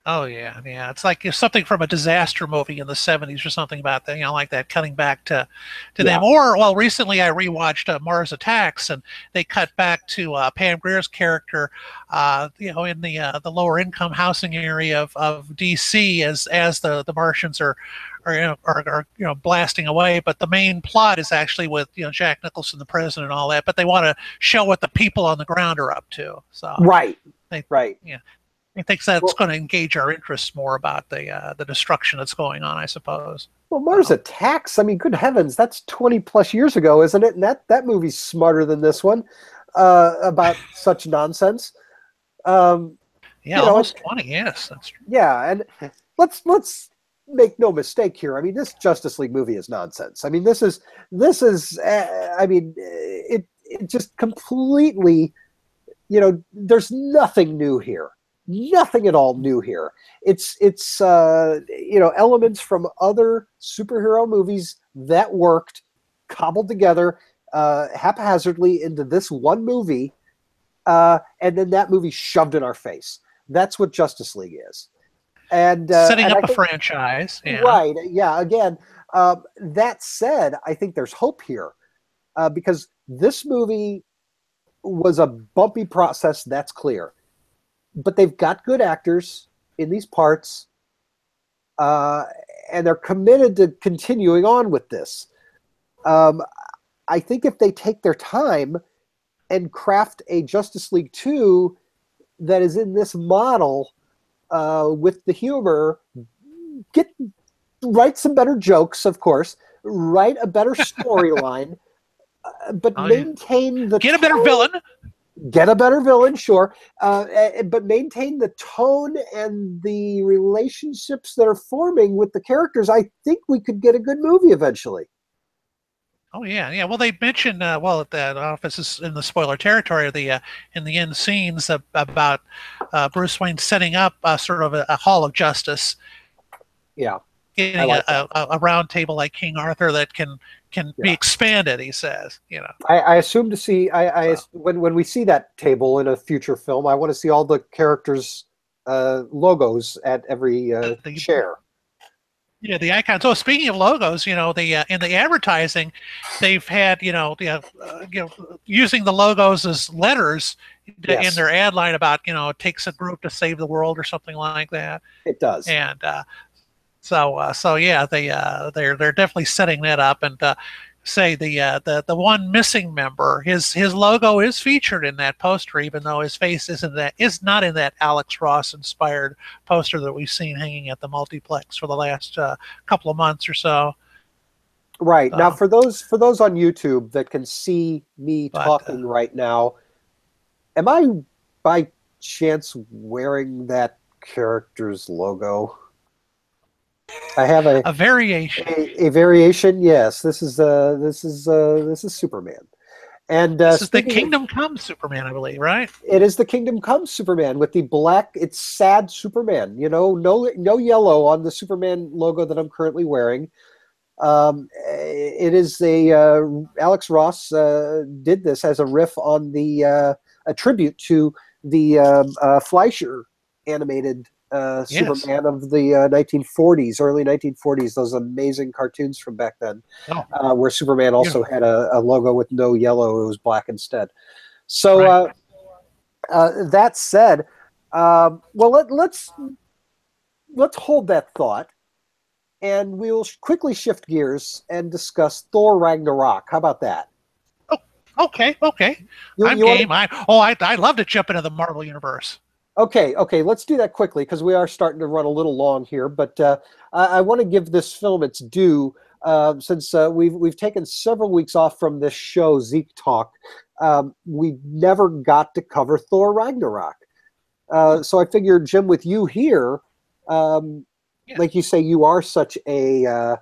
Oh yeah. It's like something from a disaster movie in the '70s or something about that, like that, cutting back to them. Or well, recently I rewatched Mars Attacks, and they cut back to Pam Grier's character, in the lower income housing area of DC as the Martians are blasting away. But the main plot is actually with Jack Nicholson, the president, and all that. But they want to show what the people on the ground are up to. So
right.
Yeah. He thinks that's going to engage our interests more about the destruction that's going on, I suppose.
Well, Mars Attacks, I mean, good heavens, that's 20 plus years ago, isn't it? And that movie's smarter than this one about such nonsense.
Almost 20, yes, that's true.
Yeah, and let's make no mistake here. I mean, this Justice League movie is nonsense. I mean, this is I mean, it just completely, there's nothing new here. Nothing at all new here. It's elements from other superhero movies that worked, cobbled together haphazardly into this one movie, and then that movie shoved in our face. That's what Justice League is. And
setting
and
up a franchise. Yeah.
Right. Yeah. Again, that said, I think there's hope here because this movie was a bumpy process. That's clear. But they've got good actors in these parts, and they're committed to continuing on with this. I think if they take their time and craft a Justice League 2 that is in this model with the humor, write some better jokes, of course, write a better storyline, but maintain the
get a better villain.
Get a better villain, sure, but maintain the tone and the relationships that are forming with the characters. I think we could get a good movie eventually.
Oh yeah. Well, they mentioned well, at that office is in the spoiler territory, in the end scenes about Bruce Wayne setting up sort of a hall of justice.
Yeah,
getting a round table like King Arthur that can be expanded. He says,
I assume to see when we see that table in a future film, I want to see all the characters' logos at every chair.
Yeah, the icons. So speaking of logos, in the advertising, they've had using the logos as letters in their ad line about it takes a group to save the world or something like that.
It does,
and so yeah, they're definitely setting that up. And say the one missing member, his logo is featured in that poster, even though his face is not in that Alex Ross inspired poster that we've seen hanging at the multiplex for the last couple of months or so.
Right. Now, for those on YouTube that can see me talking right now, am I by chance wearing that character's logo? I have a
variation.
A variation, yes. This is Superman, and
this is the Kingdom Come Superman, I believe, right?
It is the Kingdom Come Superman with the black. It's sad Superman. No yellow on the Superman logo that I'm currently wearing. It is Alex Ross did this as a riff on a tribute to the Fleischer animated Superman of the 1940s, early 1940s, those amazing cartoons from back then, where Superman also had a logo with no yellow, it was black instead. So that said, well, let's hold that thought, and we'll quickly shift gears and discuss Thor Ragnarok. How about that?
Okay. I'm game. I'd love to jump into the Marvel Universe.
Okay, let's do that quickly because we are starting to run a little long here. But I want to give this film its due since we've taken several weeks off from this show, ZekeTalk. We never got to cover Thor Ragnarok. So I figured, Jim, with you here, like you say, you are such a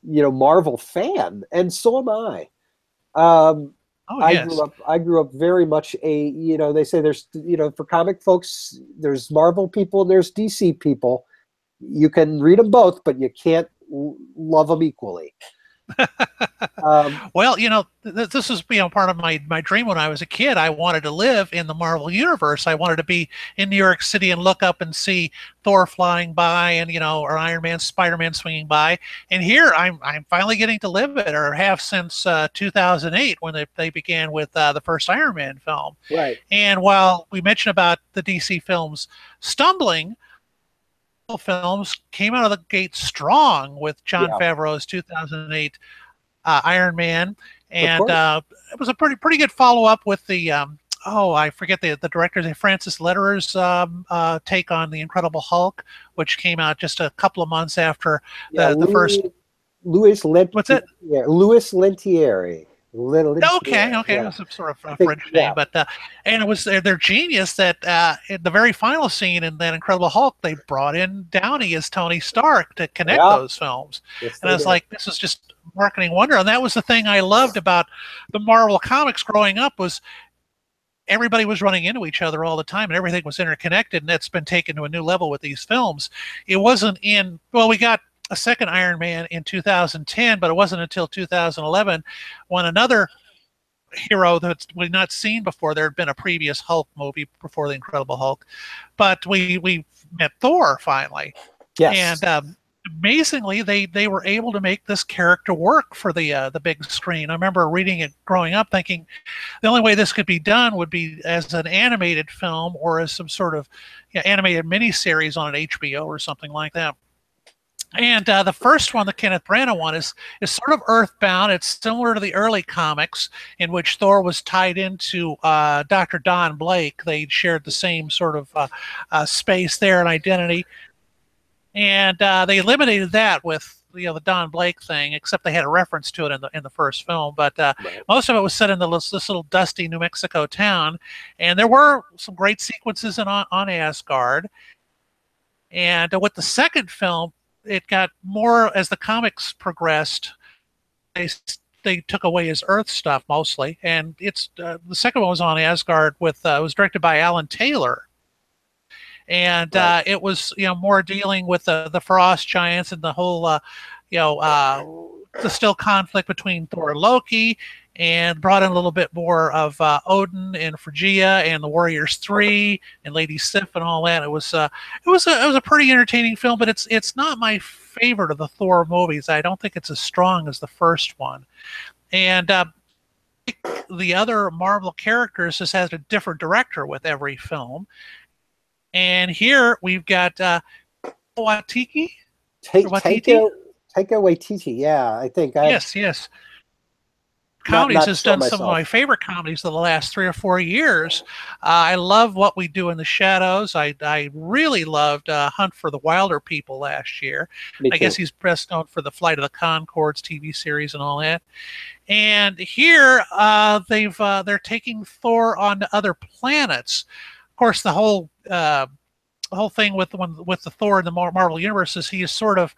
Marvel fan, and so am I. I grew up very much they say there's, for comic folks, there's Marvel people and there's DC people. You can read them both, but you can't love them equally.
Well, this is part of my dream when I was a kid. I wanted to live in the Marvel Universe. I wanted to be in New York City and look up and see Thor flying by, and or Iron Man, Spider-Man swinging by. And here I'm finally getting to live it, or have since 2008 when they began with the first Iron Man film.
Right.
And while we mentioned about the DC films stumbling, films came out of the gate strong with Jon Favreau's 2008 Iron Man, and it was a pretty good follow up with the I forget the director's Francis Lederer's take on the Incredible Hulk, which came out just a couple of months after the first.
Louis
What's it?
Yeah, Louis Lentieri.
Okay, it was some sort of French name, but and it was their genius that in the very final scene in that Incredible Hulk, they brought in Downey as Tony Stark to connect those films, and I was like, this is just marketing wonder. And that was the thing I loved about the Marvel comics growing up, was everybody was running into each other all the time, and everything was interconnected, and that's been taken to a new level with these films. It wasn't we got a second Iron Man in 2010, but it wasn't until 2011 when another hero that we'd not seen before. There had been a previous Hulk movie before the Incredible Hulk, but we met Thor finally.
Yes.
And amazingly, they were able to make this character work for the big screen. I remember reading it growing up, thinking the only way this could be done would be as an animated film or as some sort of animated miniseries on an HBO or something like that. And the first one, the Kenneth Branagh one, is sort of earthbound. It's similar to the early comics in which Thor was tied into Dr. Don Blake. They shared the same sort of space there and identity. And they eliminated that with the Don Blake thing, except they had a reference to it in the first film. But
Right.
most of it was set in this little dusty New Mexico town, and there were some great sequences on Asgard. And with the second film, it got more as the comics progressed. They took away his Earth stuff mostly, and it's the second one was on Asgard with it was directed by Alan Taylor, and
Right.
it was more dealing with the frost giants and the whole the still conflict between Thor and Loki, and brought in a little bit more of Odin and Phrygia and the Warriors 3 and Lady Sif and all that. It was a pretty entertaining film, but it's not my favorite of the Thor movies. I don't think it's as strong as the first one, and the other Marvel characters just has a different director with every film. And here we've got Waititi.
Taika Waititi. Yeah, I think
Yes. Comedies has done some of my favorite comedies of the last 3 or 4 years. I love What We Do in the Shadows. I really loved Hunt for the Wilder People last year. I guess he's best known for the Flight of the Conchords TV series and all that. And here they're taking Thor onto other planets. Of course, the whole thing with the Thor in the Marvel universe is he is sort of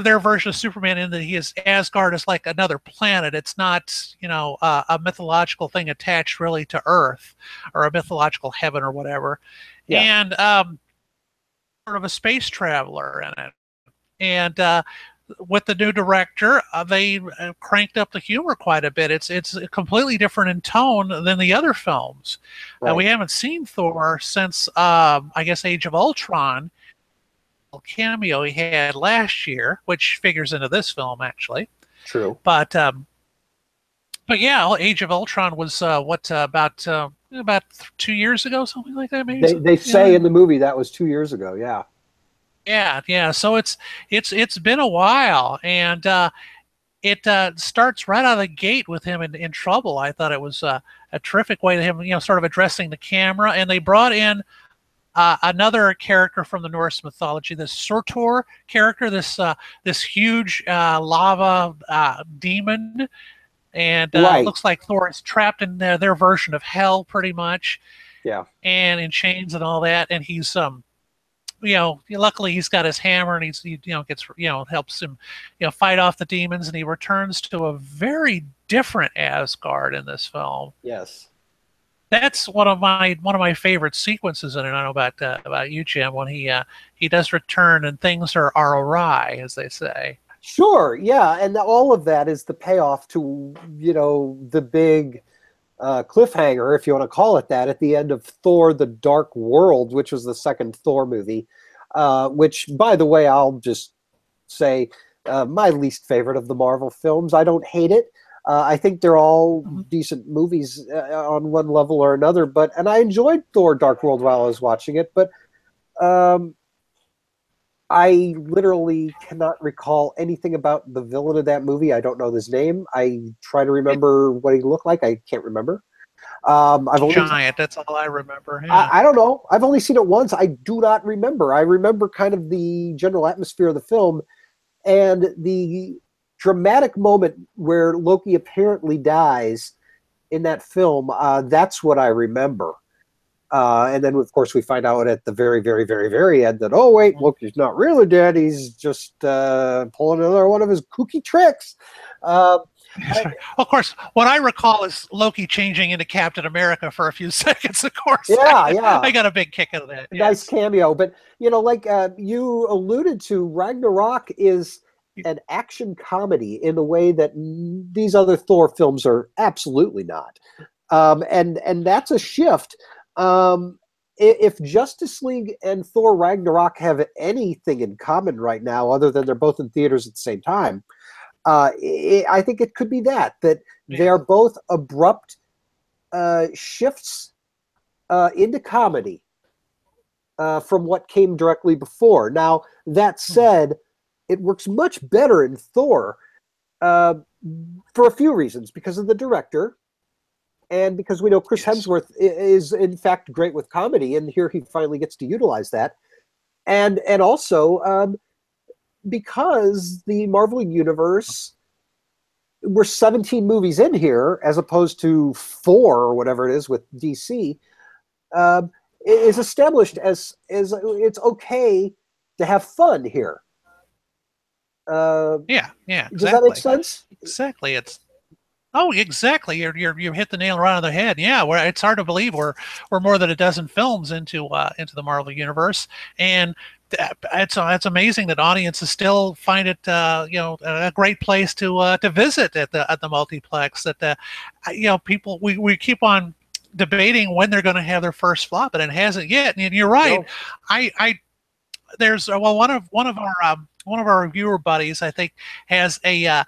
their version of Superman in that he is Asgard is like another planet. It's not a mythological thing attached really to Earth or a mythological heaven or whatever. Yeah. And sort of a space traveler in it. And with the new director, they cranked up the humor quite a bit. It's completely different in tone than the other films. Right. We haven't seen Thor since I guess Age of Ultron. Cameo he had last year, which figures into this film actually.
True.
But yeah, Age of Ultron was about 2 years ago, something like that. Maybe
they say in the movie that was 2 years ago. Yeah.
Yeah. So it's been a while, and it starts right out of the gate with him in trouble. I thought it was a terrific way to him, sort of addressing the camera, and they brought in another character from the Norse mythology, this Surtur character, this huge lava demon, and
right.
Looks like Thor is trapped in their version of hell, pretty much.
Yeah.
And in chains and all that, and he's luckily he's got his hammer, and he helps him fight off the demons, and he returns to a very different Asgard in this film.
Yes.
That's one of my favorite sequences in it. I don't know about you, Jim, when he does return and things are awry, as they say.
Sure, yeah, and all of that is the payoff to the big cliffhanger, if you want to call it that, at the end of Thor: The Dark World, which was the second Thor movie. Which, by the way, I'll just say my least favorite of the Marvel films. I don't hate it. I think they're all decent movies on one level or another, and I enjoyed Thor: Dark World while I was watching it, but I literally cannot recall anything about the villain of that movie. I don't know his name. I try to remember what he looked like. I can't remember.
Giant, that's all I remember. Yeah.
I don't know. I've only seen it once. I do not remember. I remember kind of the general atmosphere of the film and the dramatic moment where Loki apparently dies in that film. That's what I remember. And then, of course, we find out at the very, very, very, very end that, oh, wait, Loki's not really dead. He's just pulling another one of his kooky tricks.
Of course, what I recall is Loki changing into Captain America for a few seconds, of course.
Yeah.
I got a big kick out of that.
Nice cameo. But, like you alluded to, Ragnarok is an action comedy in a way that these other Thor films are absolutely not. And that's a shift. if Justice League and Thor Ragnarok have anything in common right now, other than they're both in theaters at the same time, I think it could be that they are both abrupt shifts into comedy from what came directly before. Now, that said, it works much better in Thor for a few reasons. Because of the director, and because we know Chris Hemsworth is, in fact, great with comedy, and here he finally gets to utilize that. And also because the Marvel Universe, we're 17 movies in here, as opposed to 4 or whatever it is with DC, is established as it's okay to have fun here.
Yeah, exactly.
Does that make sense?
Exactly. Exactly. You hit the nail right on the head. Yeah, it's hard to believe we're more than a dozen films into the Marvel Universe, and it's amazing that audiences still find it a great place to visit at the multiplex. That people we keep on debating when they're going to have their first flop, and it hasn't yet. And you're right. No. There's one of our reviewer buddies, I think, has a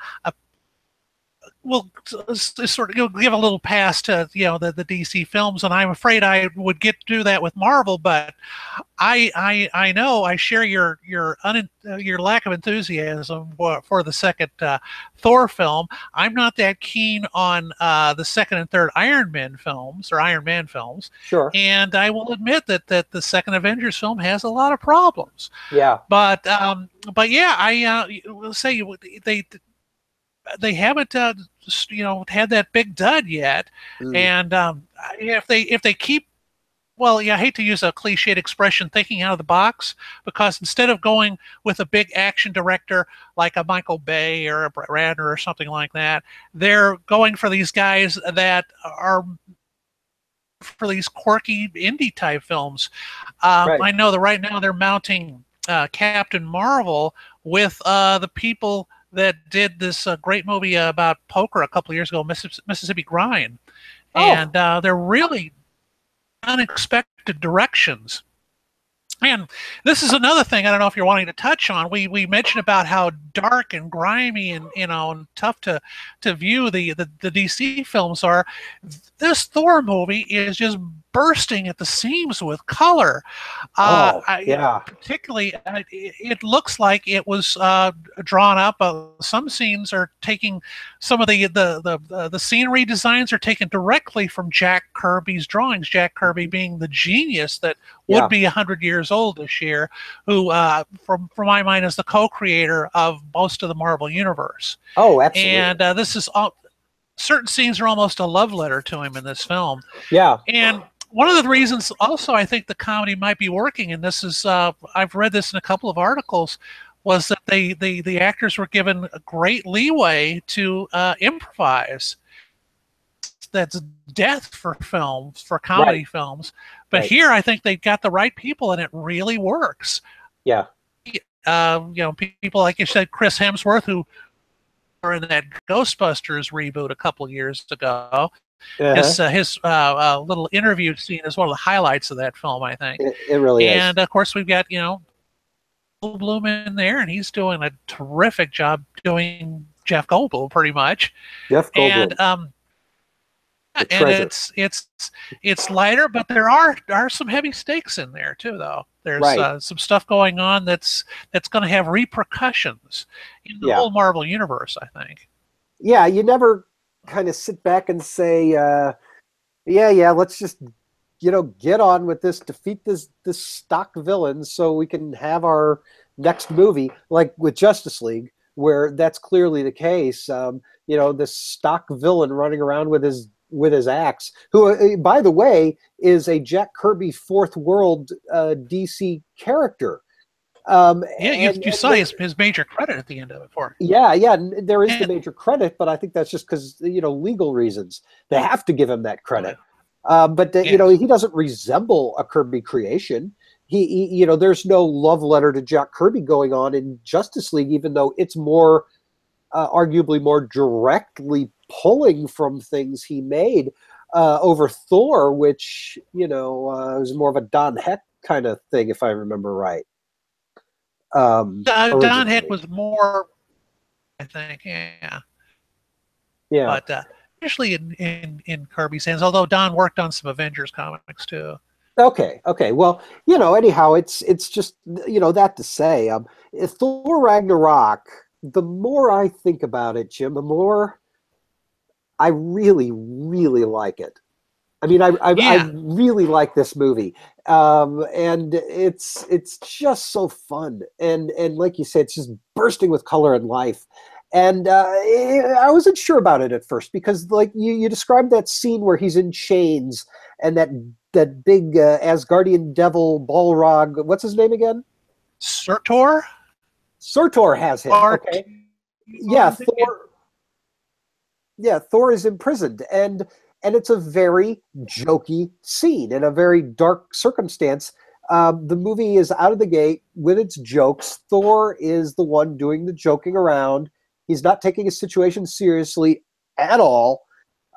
will sort of give a little pass to the DC films, and I'm afraid I would get to do that with Marvel. But I know I share your lack of enthusiasm for the second Thor film. I'm not that keen on the second and third Iron Man films.
Sure.
And I will admit that the second Avengers film has a lot of problems.
Yeah.
But yeah, I will say they haven't had that big dud yet. And if they keep, well, yeah, I hate to use a cliched expression, thinking out of the box, because instead of going with a big action director like a Michael Bay or a Brett Ratner or something like that, they're going for these guys that are for these quirky indie type films. Right. I know that right now they're mounting Captain Marvel with the people that did this great movie about poker a couple of years ago, Mississippi Grind. And they're really unexpected directions. And this is another thing I don't know if you're wanting to touch on. We mentioned about how dark and grimy and and tough to view the DC films are. This Thor movie is just bursting at the seams with color. Particularly, it looks like it was drawn up. Some scenes are taking some of the scenery designs are taken directly from Jack Kirby's drawings. Jack Kirby being the genius that would be 100 years old this year, who, from my mind, is the co-creator of most of the Marvel Universe.
Oh, absolutely.
And this is certain scenes are almost a love letter to him in this film.
Yeah.
And one of the reasons also I think the comedy might be working, and this is I've read this in a couple of articles, was that the actors were given a great leeway to improvise. That's death for films, for comedy films. But here I think they've got the right people and it really works.
Yeah.
People like you said, Chris Hemsworth, who are in that Ghostbusters reboot a couple of years ago. His little interview scene is one of the highlights of that film, I think.
It really is.
And of course we've got, Goldblum in there, and he's doing a terrific job doing Jeff Goldblum pretty much.
Jeff Goldblum.
And it's lighter, but there are some heavy stakes in there too, though. There's some stuff going on that's going to have repercussions in the whole Marvel universe, I think.
Yeah, you never kind of sit back and say, let's just get on with this, defeat this stock villain so we can have our next movie, like with Justice League, where that's clearly the case. This stock villain running around with his axe, who, by the way, is a Jack Kirby Fourth World DC character.
You saw his major credit at the end of it for him.
Yeah, there is the major credit, but I think that's just because legal reasons. They have to give him that credit. But he doesn't resemble a Kirby creation. He there's no love letter to Jack Kirby going on in Justice League, even though it's more arguably more directly pulling from things he made. over Thor, which, you know, was more of a Don Heck kind of thing, if I remember right.
Don Heck was more, I think, yeah.
Yeah.
But especially in Kirby's hands, although Don worked on some Avengers comics too.
Okay. Okay. Well, you know, anyhow, it's just, you know, that to say, Thor Ragnarok. The more I think about it, Jim, the more I really, really like it. I mean, I really like this movie, and it's just so fun, and like you said, it's just bursting with color and life. And I wasn't sure about it at first because, like you described that scene where he's in chains and that big Asgardian devil Balrog. What's his name again?
Surtur.
Surtur has him. Okay, yeah, Thor. Yeah, Thor is imprisoned, and it's a very jokey scene in a very dark circumstance. The movie is out of the gate with its jokes. Thor is the one doing the joking around. He's not taking his situation seriously at all.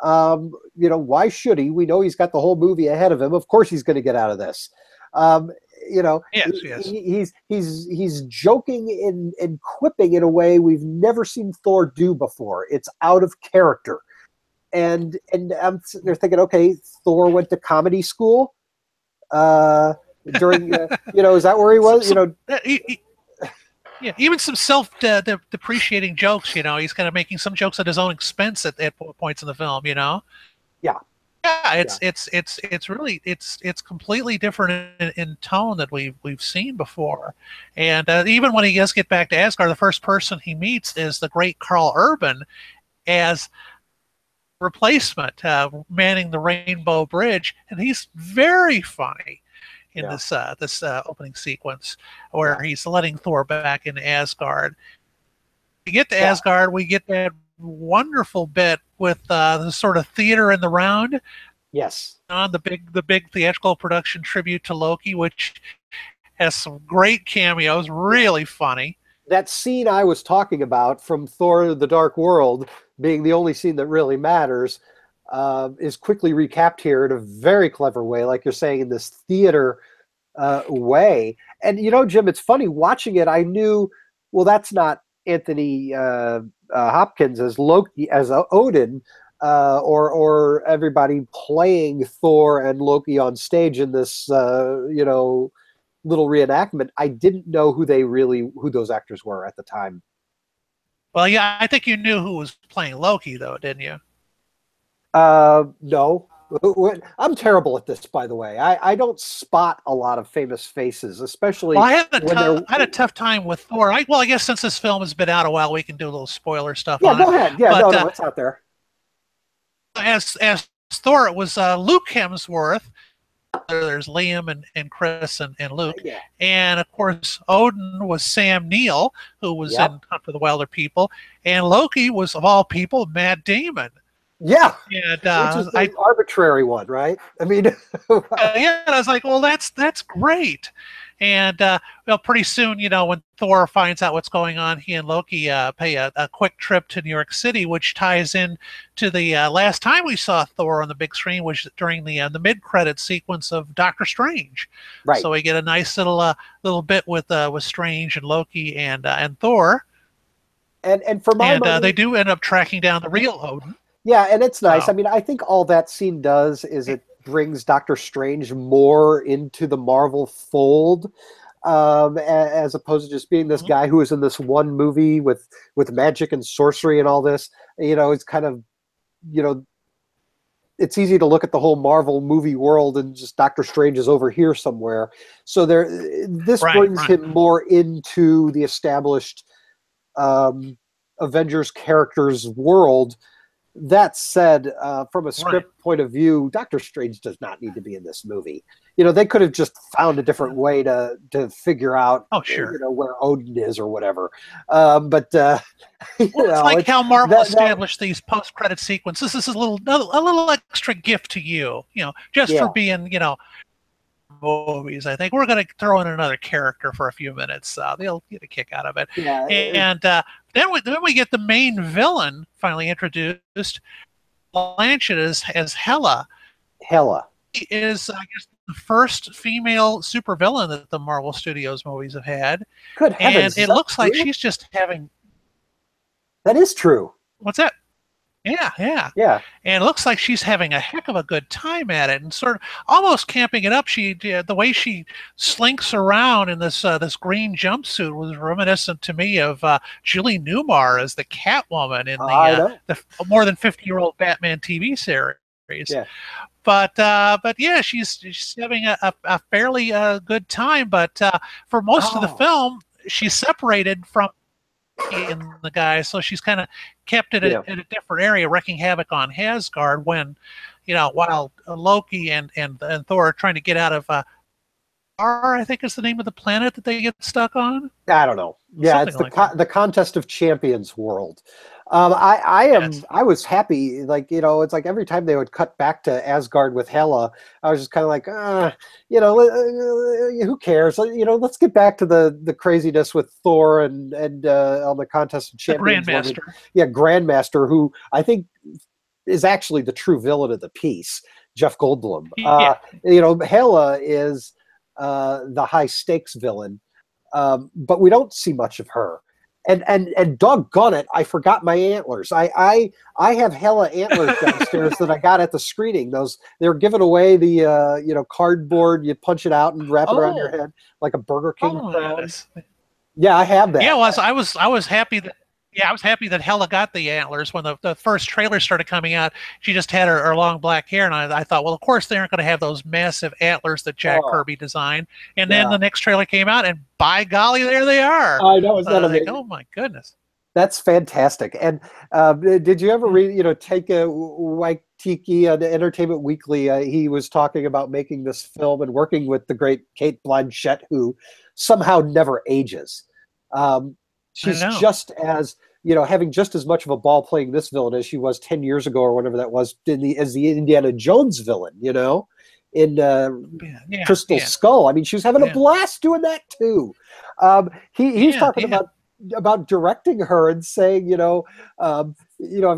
You know, why should he? We know he's got the whole movie ahead of him. Of course, he's going to get out of this. You know, he's joking and quipping in a way we've never seen Thor do before. It's out of character. And I'm sitting there thinking, okay, Thor went to comedy school during, you know, is that where he was? You know,
yeah, even some self-depreciating jokes. You know, he's kind of making some jokes at his own expense at points in the film. You know,
yeah,
it's really completely different in tone that we've seen before. And even when he does get back to Asgard, the first person he meets is the great Karl Urban as replacement, manning the Rainbow Bridge, and he's very funny in this opening sequence where he's letting Thor back into Asgard. We get to Asgard, we get that wonderful bit with the sort of theater in the round.
Yes,
on the big theatrical production tribute to Loki, which has some great cameos, really funny.
That scene I was talking about from Thor: The Dark World, being the only scene that really matters, is quickly recapped here in a very clever way, like you're saying, in this theater way. And, you know, Jim, it's funny, watching it, I knew, well, that's not Anthony Hopkins as Loki, as Odin, or everybody playing Thor and Loki on stage in this, you know, little reenactment. I didn't know who those actors were at the time.
Well, yeah, I think you knew who was playing Loki, though, didn't you?
No. I'm terrible at this, by the way. I don't spot a lot of famous faces, especially.
Well, I had a tough time with Thor. I guess since this film has been out a while, we can do a little spoiler stuff.
Yeah, go ahead. Yeah, but, no, it's out there.
As Thor, it was Luke Hemsworth. There's Liam and Chris and Luke.
Yeah.
And, of course, Odin was Sam Neill, who was in Hunt for the Wilder People. And Loki was, of all people, Matt Damon.
Yeah.
And,
which is the arbitrary one, right? I mean.
yeah, and I was like, well, that's great. And well, pretty soon, you know, when Thor finds out what's going on, he and Loki pay a quick trip to New York City, which ties in to the last time we saw Thor on the big screen, which during the mid-credit sequence of Doctor Strange.
Right.
So we get a nice little bit with Strange and Loki and Thor.
And for my money,
they do end up tracking down the real Odin.
Yeah, and it's nice. I mean, I think all that scene does is it brings Doctor Strange more into the Marvel fold, as opposed to just being this guy who is in this one movie with magic and sorcery and all this. You know, it's kind of, you know, it's easy to look at the whole Marvel movie world and just Doctor Strange is over here somewhere. So this brings him more into the established Avengers characters world. That said, from a script point of view, Doctor Strange does not need to be in this movie. You know, they could have just found a different way to figure out, you know, where Odin is or whatever. But
it's like how Marvel established these post-credit sequences. This is a little extra gift to you, you know, just for being, you know, movies. I think we're going to throw in another character for a few minutes. They'll get a kick out of it.
Yeah,
and then we get the main villain finally introduced. Blanchett as Hela.
Hela
Is, I guess, the first female supervillain that the Marvel Studios movies have had.
Good
And
heavens,
it
is that
looks like
true?
she's just having...
That is true.
What's that? Yeah, yeah.
Yeah.
And it looks like she's having a heck of a good time at it, and sort of almost camping it up. The way she slinks around in this green jumpsuit was reminiscent to me of Julie Newmar as the Catwoman in
I know.
the more than 50-year-old Batman TV series.
Yeah.
But yeah, she's having a fairly good time. But for most of the film, she's separated from the guys, so she's kind of kept it in a different area, wreaking havoc on Asgard. When, while Loki and Thor are trying to get out of I think is the name of the planet that they get stuck on.
I don't know. Yeah,
Something
it's
like
the Contest of Champions world. I was happy, like, it's like every time they would cut back to Asgard with Hela, I was just kind of like, who cares? Let's get back to the craziness with Thor and on the Contest of Champions.
The Grandmaster.
Yeah, Grandmaster, who I think is actually the true villain of the piece, Jeff Goldblum.
Yeah.
Hela is the high stakes villain, but we don't see much of her. And doggone it, I forgot my antlers. I have Hela antlers downstairs that I got at the screening. They're giving away the cardboard. You punch it out and wrap it around your head like a Burger King crown. Yeah, I have that.
Yeah, I was happy that. Yeah, I was happy that Hela got the antlers when the first trailer started coming out. She just had her long black hair, and I thought, well, of course they aren't going to have those massive antlers that Jack Kirby designed. And then the next trailer came out, and by golly, there they are.
I know, isn't that amazing?
Oh my goodness,
that's fantastic. And did you ever read, take a Waititi on Entertainment Weekly? He was talking about making this film and working with the great Cate Blanchett, who somehow never ages. She's just as, having just as much of a ball playing this villain as she was 10 years ago or whatever that was as the Indiana Jones villain, in Crystal Skull. I mean, she was having a blast doing that too. He's talking about directing her and saying, I've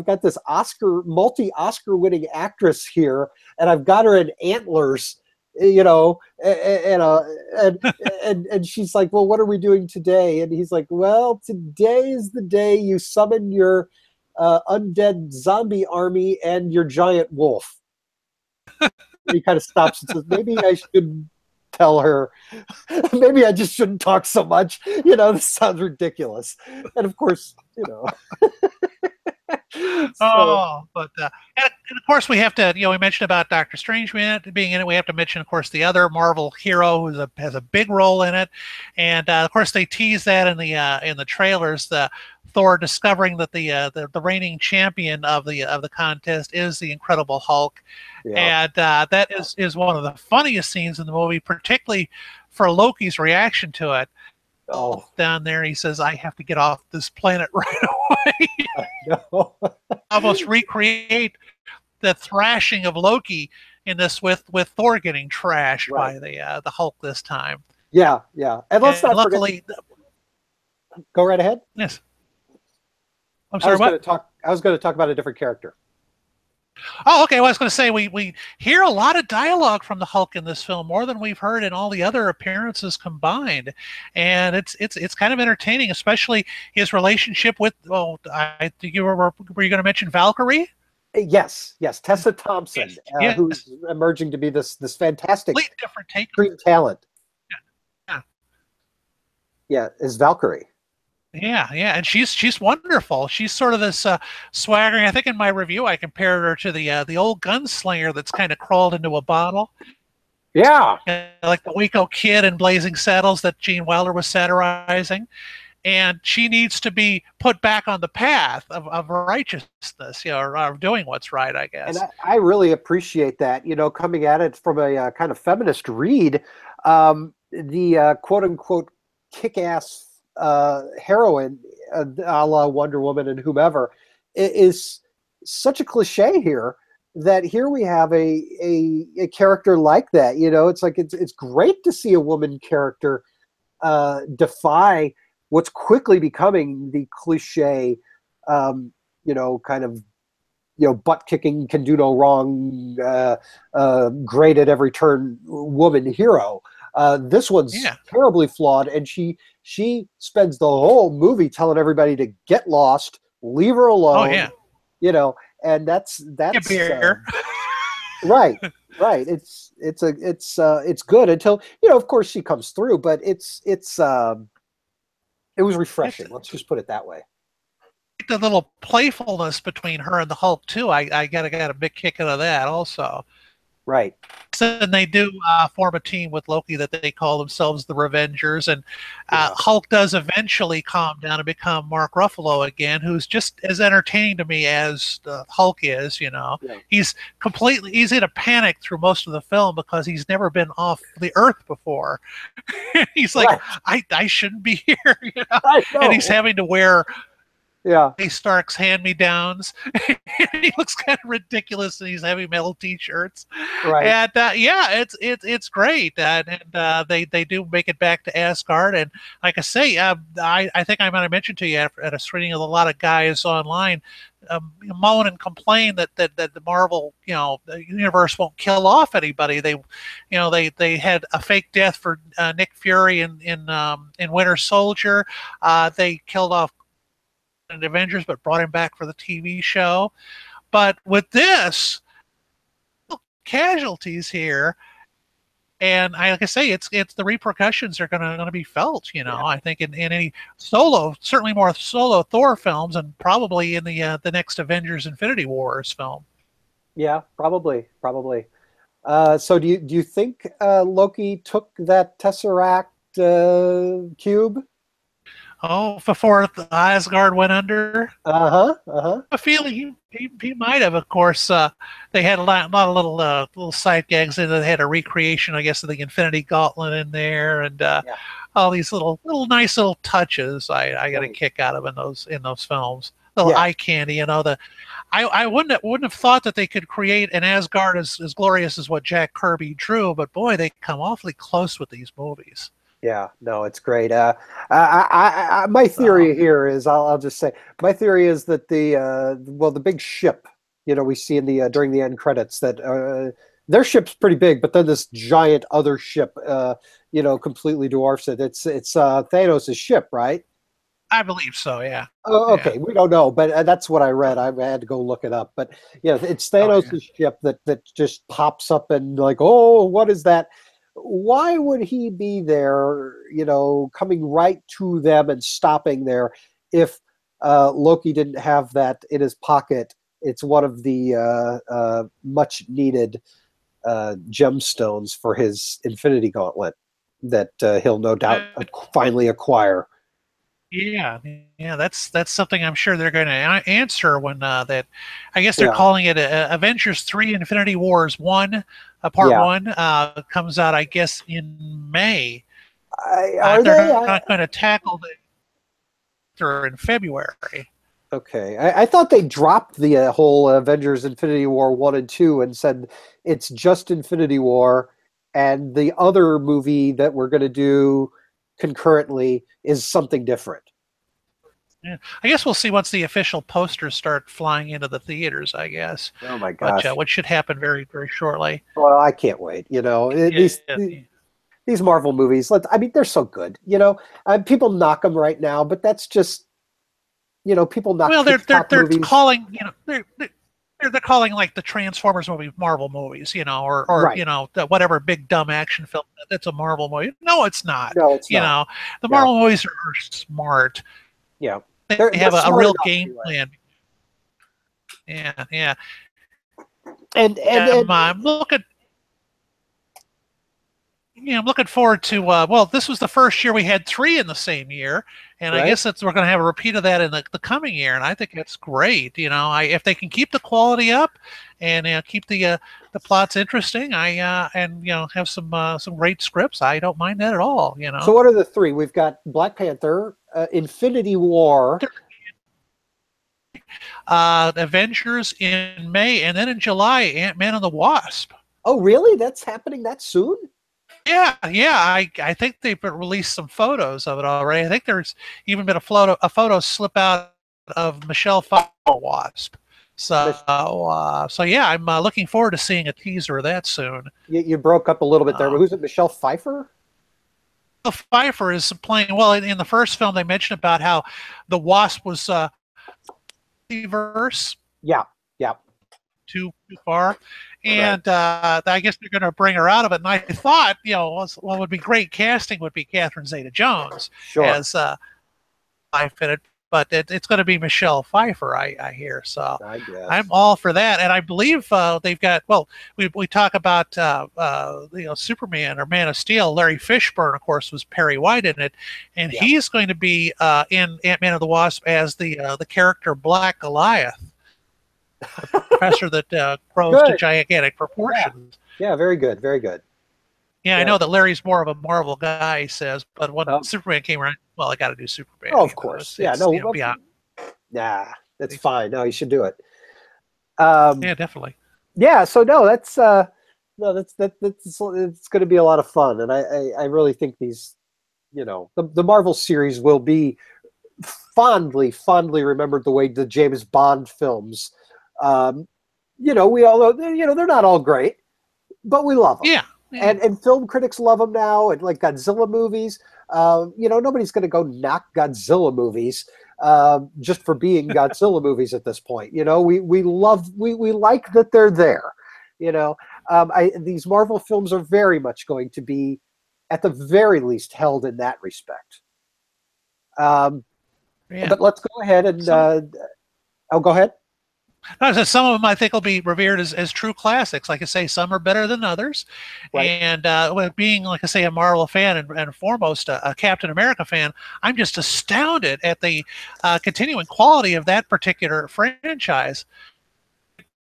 got this multi-Oscar winning actress here, and I've got her in antlers. And she's like, well, what are we doing today? And he's like, well, today is the day you summon your undead zombie army and your giant wolf. He kind of stops and says, maybe I should tell her, maybe I just shouldn't talk so much. This sounds ridiculous. And of course,
but and of course we have to, we mentioned about Doctor Strange being in it. We have to mention, of course, the other Marvel hero who has a big role in it, and of course they tease that in the trailers. The Thor discovering that the reigning champion of the contest is the Incredible Hulk, and that is one of the funniest scenes in the movie, particularly for Loki's reaction to it. Down there, he says, I have to get off this planet right away.
I know.
Almost recreate the thrashing of Loki in this with Thor getting trashed by the Hulk this time.
Yeah. And let's not
luckily
forget. Go right ahead.
Yes. I'm sorry,
I was going to talk about a different character.
Oh, okay. Well, I was going to say we hear a lot of dialogue from the Hulk in this film, more than we've heard in all the other appearances combined, and it's kind of entertaining, especially his relationship with. Well, were you going to mention Valkyrie?
Yes, Tessa Thompson, who's emerging to be this fantastic
different take
screen talent. Yeah, is Valkyrie.
Yeah, and she's wonderful. She's sort of this swaggering. I think in my review I compared her to the old gunslinger that's kind of crawled into a bottle.
Yeah,
like the Waco Kid in Blazing Saddles that Gene Wilder was satirizing. And she needs to be put back on the path of righteousness, or doing what's right, I guess.
And I really appreciate that, coming at it from a kind of feminist read. The quote-unquote kick-ass heroine, a la Wonder Woman and whomever, is such a cliche here, that here we have a character like that. It's like it's great to see a woman character defy what's quickly becoming the cliche, kind of butt kicking, can do no wrong, great at every turn woman hero. This one's terribly flawed, and she spends the whole movie telling everybody to get lost, leave her alone.
Oh yeah.
And that's
beer.
Right. It's good until of course she comes through, but it was refreshing. Let's just put it that way.
The little playfulness between her and the Hulk too. I got a big kick out of that also.
Right.
And they do form a team with Loki that they call themselves the Revengers, and Hulk does eventually calm down and become Mark Ruffalo again, who's just as entertaining to me as the Hulk is. He's in a panic through most of the film because he's never been off the Earth before. He's like, I shouldn't be here, and he's having to wear Stark's hand-me-downs. He looks kind of ridiculous, and he's having metal T-shirts.
Right.
And it's great. And they do make it back to Asgard. And like I say, I think I might have mentioned to you at a screening of a lot of guys online moan and complain that the Marvel the universe won't kill off anybody. They had a fake death for Nick Fury in Winter Soldier. They killed off Avengers, but brought him back for the TV show. But with this, casualties here, and like I say, it's the repercussions are gonna be felt. I think in any certainly more solo Thor films, and probably in the next Avengers Infinity Wars film.
Yeah, probably. So do you think Loki took that Tesseract cube?
Oh, before Asgard went under? A feeling he might have. Of course, they had a lot of little side gags in it. They had a recreation, I guess, of the Infinity Gauntlet in there, and all these little nice little touches. I got a kick out of in those films. Little eye candy, I wouldn't have thought that they could create an Asgard as glorious as what Jack Kirby drew, but boy, they come awfully close with these movies.
Yeah, no, it's great. My theory here is, I'll just say, my theory is that the big ship, we see in the during the end credits, that their ship's pretty big, but then this giant other ship, completely dwarfs it. It's Thanos' ship, right?
I believe so. Yeah.
Oh, okay. Yeah. We don't know, but that's what I read. I had to go look it up, but it's Thanos' ship that just pops up and like, oh, what is that? Why would he be there, coming right to them and stopping there if Loki didn't have that in his pocket? It's one of the much needed gemstones for his Infinity Gauntlet that he'll no doubt finally acquire.
Yeah, that's something I'm sure they're going to answer when that. I guess they're calling it Avengers 3: Infinity Wars 1, Part 1 comes out, I guess, in May. They're not going to tackle it in February.
Okay, I thought they dropped the whole Avengers Infinity War 1 and 2 and said it's just Infinity War, and the other movie that we're going to do concurrently is something different.
Yeah, I guess we'll see once the official posters start flying into the theaters, I guess.
Oh my gosh.
But what should happen very, very shortly.
Well, I can't wait. These Marvel movies, they're so good. People knock them right now, but that's just, people knock.
Well, they're calling, they're calling like the Transformers movie Marvel movies, or right. Whatever big dumb action film that's a Marvel movie. No, it's not.
No, it's not.
The Marvel movies are smart.
Yeah,
they have a real game plan. Yeah.
And
I'm looking. I'm looking forward to. This was the first year we had 3 in the same year, and right. I guess we're going to have a repeat of that in the coming year, and I think that's great. If they can keep the quality up and keep the plots interesting, and have some great scripts, I don't mind that at all.
So what are the 3? We've got Black Panther, Infinity War,
Avengers in May, and then in July, Ant-Man and the Wasp.
Oh, really? That's happening that soon?
Yeah. I think they've released some photos of it already. I think there's even been a photo slip out of Michelle Pfeiffer Wasp. So yeah, I'm looking forward to seeing a teaser of that soon.
You broke up a little bit there, but who's it? Michelle Pfeiffer?
Pfeiffer is playing well in the first film. They mentioned about how the Wasp was reverse.
Yeah, yeah.
Too far, and I guess they're going to bring her out of it. And I thought, what would be great casting would be Catherine Zeta-Jones as life in it, but it's going to be Michelle Pfeiffer, I hear. So I'm all for that, and I believe they've got. Well, we talk about Superman or Man of Steel. Larry Fishburne, of course, was Perry White in it, and he's going to be in Ant-Man and the Wasp as the character Black Goliath. The professor that grows to gigantic proportions.
Yeah, very good, very good.
Yeah, I know that Larry's more of a Marvel guy, he says, but when Superman came around, well, I got to do Superman.
Oh, of course. Beyond. Nah, that's fine. No, you should do it.
Yeah, definitely.
Yeah, so that's it's going to be a lot of fun, and I really think these, the Marvel series will be fondly remembered the way the James Bond films. We all know, they're not all great, but we love them.
Yeah.
And film critics love them now, and like Godzilla movies. Nobody's going to go knock Godzilla movies just for being Godzilla movies at this point. We like that they're there. These Marvel films are very much going to be, at the very least, held in that respect. But let's go ahead and go ahead.
Some of them I think will be revered as true classics. Like I say, some are better than others. Right. And being, like I say, a Marvel fan and foremost a Captain America fan, I'm just astounded at the continuing quality of that particular franchise.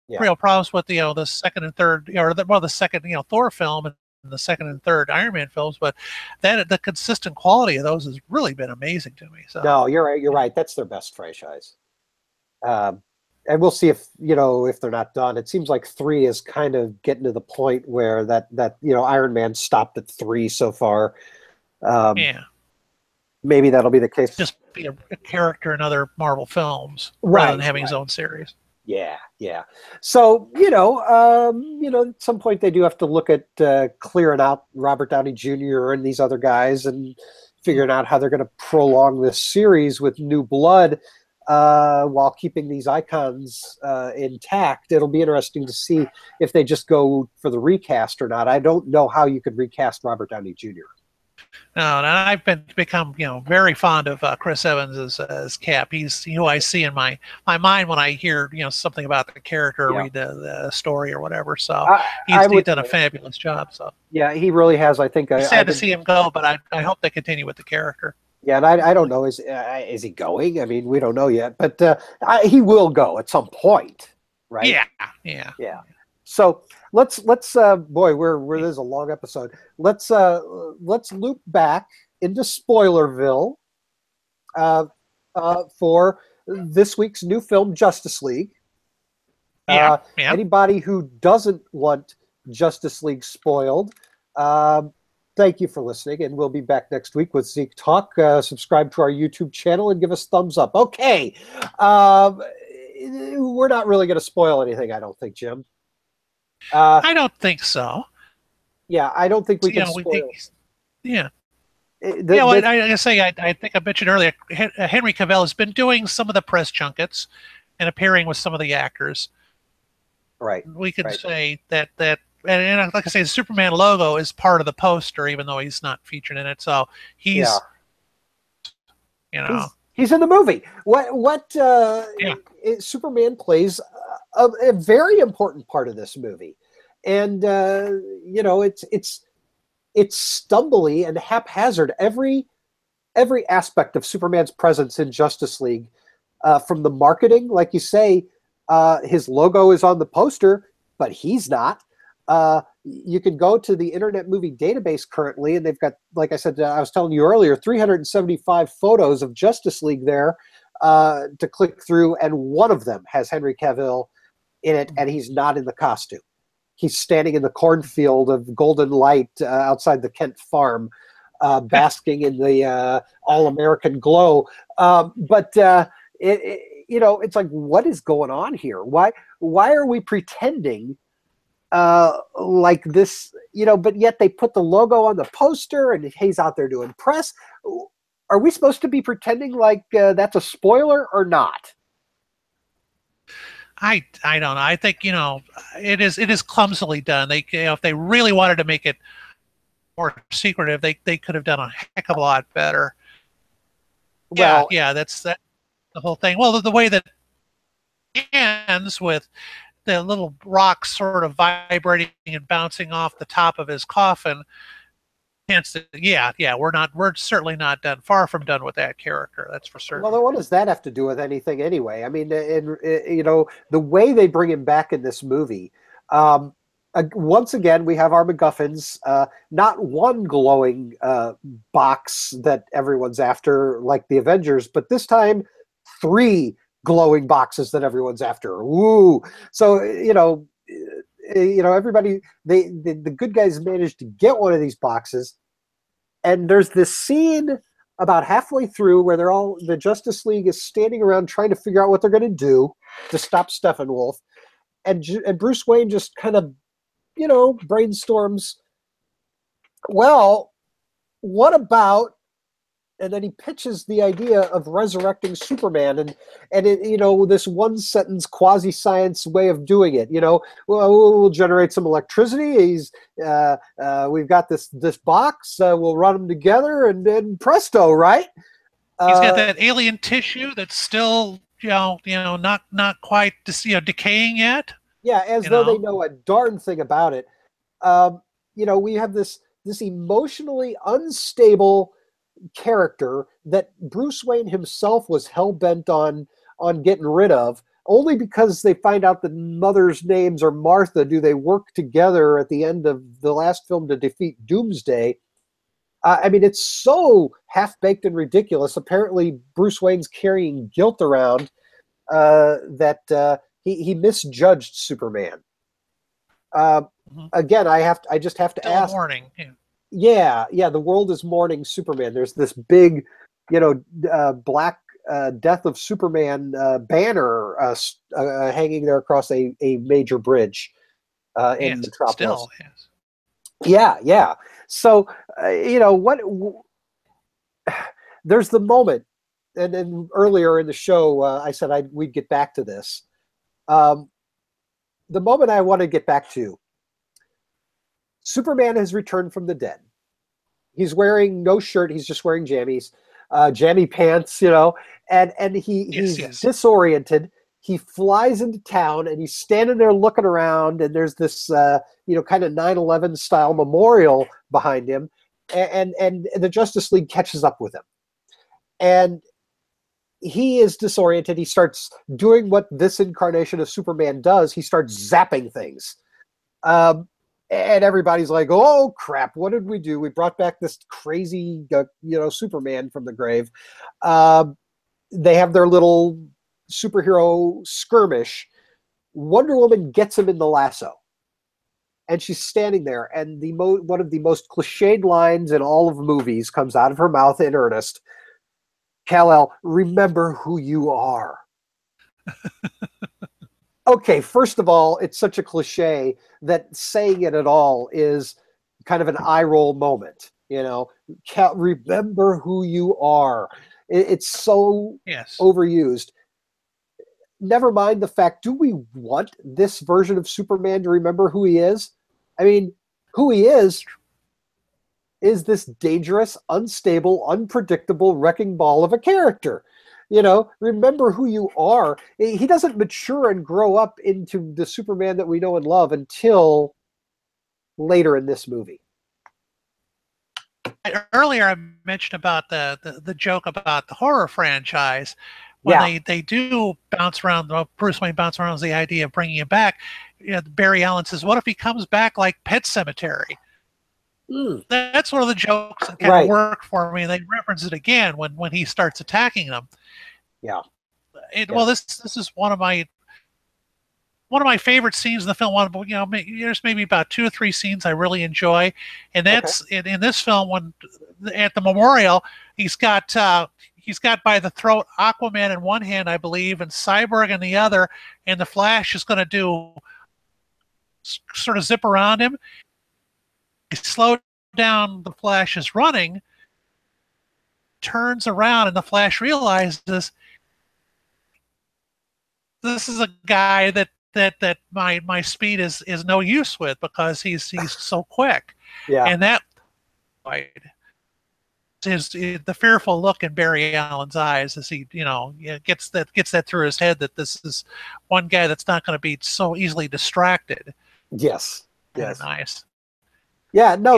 Real problems with the second and third, the second Thor film and the second and third Iron Man films, but the consistent quality of those has really been amazing to me. So
no, you're right. You're right. That's their best franchise. And we'll see if they're not done. It seems like 3 is kind of getting to the point where that Iron Man stopped at 3 so far. Maybe that'll be the case.
Just be a character in other Marvel films rather than having his own series.
Yeah. So at some point they do have to look at clearing out Robert Downey Jr. and these other guys and figuring out how they're going to prolong this series with new blood. While keeping these icons intact. It'll be interesting to see if they just go for the recast or not. I don't know how you could recast Robert Downey Jr.
No, and I've become very fond of Chris Evans as Cap. He's who I see in my mind when I hear something about the character or read the story or whatever. So he's done a fabulous job. So
yeah, he really has. I think
it's sad to see him go, but I hope they continue with the character.
Yeah, and I don't know. Is he going? I mean, we don't know yet, but he will go at some point, right?
Yeah.
So let's boy, this is a long episode. Let's loop back into Spoilerville for this week's new film, Justice League. Anybody who doesn't want Justice League spoiled, thank you for listening, and we'll be back next week with ZekeTalk. Subscribe to our YouTube channel and give us thumbs up. Okay, we're not really going to spoil anything, I don't think, Jim.
I don't think so.
Yeah, I don't think we can spoil.
I think I mentioned earlier, Henry Cavill has been doing some of the press junkets and appearing with some of the actors.
Right.
We could say that and like I say, the Superman logo is part of the poster, even though he's not featured in it. So he's,
he's in the movie. Superman plays a very important part of this movie, and it's stumbly and haphazard. Every aspect of Superman's presence in Justice League, from the marketing, like you say, his logo is on the poster, but he's not. You can go to the Internet Movie Database currently, and they've got, like I said, I was telling you earlier, 375 photos of Justice League there to click through, and one of them has Henry Cavill in it, and he's not in the costume. He's standing in the cornfield of golden light outside the Kent farm, basking in the all-American glow. But you know, it's like, what is going on here? Why are we pretending like this, you know, but yet they put the logo on the poster and he's out there doing press. Are we supposed to be pretending like that's a spoiler or not?
I don't know. I think, you know, it is clumsily done. They, you know, if they really wanted to make it more secretive, they could have done a heck of a lot better.
Well,
Yeah, that's the whole thing. Well, the way that it ends with the little rock sort of vibrating and bouncing off the top of his coffin. Hence, yeah, we're certainly not done, far from done with that character. That's for certain.
well, what does that have to do with anything anyway? I mean, you know, the way they bring him back in this movie, once again, we have our MacGuffins, not one glowing box that everyone's after like the Avengers, but this time 3 glowing boxes that everyone's after. Woo! So, you know, everybody, the good guys managed to get one of these boxes, and there's this scene about halfway through where the Justice League is standing around trying to figure out what they're going to do to stop Steppenwolf, and Bruce Wayne just kind of, you know, brainstorms, well, what about, and then he pitches the idea of resurrecting Superman, and it, you know, this one sentence quasi science way of doing it. You know, well, we'll generate some electricity. We've got this box. We'll run them together, and then presto, right?
He's got that alien tissue that's still, not quite, decaying yet.
Yeah, as though they know a darn thing about it. You know, we have this emotionally unstable character that Bruce Wayne himself was hell-bent on getting rid of, only because they find out that mother's names are Martha. Do they work together at the end of the last film to defeat Doomsday? I mean, it's so half-baked and ridiculous. Apparently, Bruce Wayne's carrying guilt around that he misjudged Superman. Again, I just have to
Still
ask.
Mourning.
Yeah, the world is mourning Superman. There's this big, black Death of Superman banner hanging there across a major bridge in Metropolis.
Still, yes.
Yeah. So, there's the moment, and then earlier in the show, I said we'd get back to this. The moment I want to get back to, Superman has returned from the dead. He's wearing no shirt. He's just wearing jammies, jammy pants, and he's disoriented. He flies into town, and he's standing there looking around, and there's this, kind of 9/11 style memorial behind him, and the Justice League catches up with him. And he is disoriented. He starts doing what this incarnation of Superman does. He starts zapping things. And everybody's like, oh, crap, what did we do? We brought back this crazy, Superman from the grave. They have their little superhero skirmish. Wonder Woman gets him in the lasso. And she's standing there, and one of the most cliched lines in all of movies comes out of her mouth in earnest. Kal-El, remember who you are. Okay, first of all, it's such a cliche that saying it at all is kind of an eye roll moment. Remember who you are. It's so overused. Never mind the fact, do we want this version of Superman to remember who he is? I mean, who he is this dangerous, unstable, unpredictable wrecking ball of a character. Remember who you are. He doesn't mature and grow up into the Superman that we know and love until later in this movie.
Earlier, I mentioned about the joke about the horror franchise. When they do bounce around, Bruce Wayne bounce around the idea of bringing him back. Barry Allen says, "What if he comes back like Pet Sematary?" That's one of the jokes that kind of work for me. And they reference it again when he starts attacking them.
Yeah.
Well, this is one of my favorite scenes in the film. There's maybe about 2 or 3 scenes I really enjoy, and that's in this film when at the memorial he's got he's got by the throat Aquaman in one hand, I believe, and Cyborg in the other, and the Flash is going to do sort of zip around him. He slowed down, the Flash is running, turns around, and the Flash realizes this is a guy that my speed is no use with, because he's so quick.
Yeah.
And that the fearful look in Barry Allen's eyes as he gets that through his head, that this is one guy that's not going to be so easily distracted.
Yes.
Yes. Nice.
Yeah, no,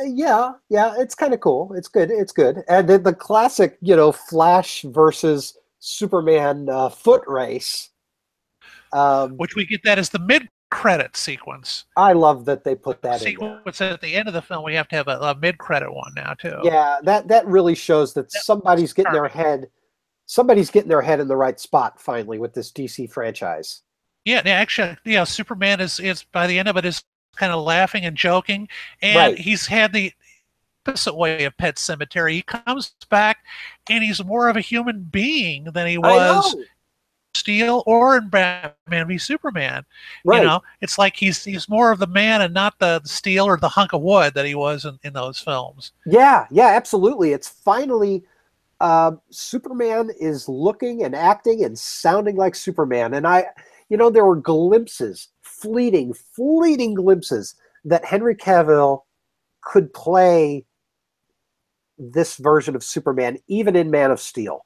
yeah, it's kind of cool. It's good. And then the classic, Flash versus Superman foot race.
Which we get that as the mid-credit sequence.
I love that they put that in there.
Sequence at the end of the film, we have to have a mid-credit one now, too.
Yeah, that really shows that somebody's getting their head in the right spot finally with this DC franchise.
Yeah, actually, Superman is by the end of it is kind of laughing and joking, and he's had the opposite way of Pet Sematary. He comes back, and he's more of a human being than he was Steel or in Batman v Superman.
Right.
It's like he's more of the man and not the steel or the hunk of wood that he was in those films.
Yeah, absolutely. It's finally Superman is looking and acting and sounding like Superman. And there were glimpses, fleeting glimpses that Henry Cavill could play this version of Superman, even in Man of Steel.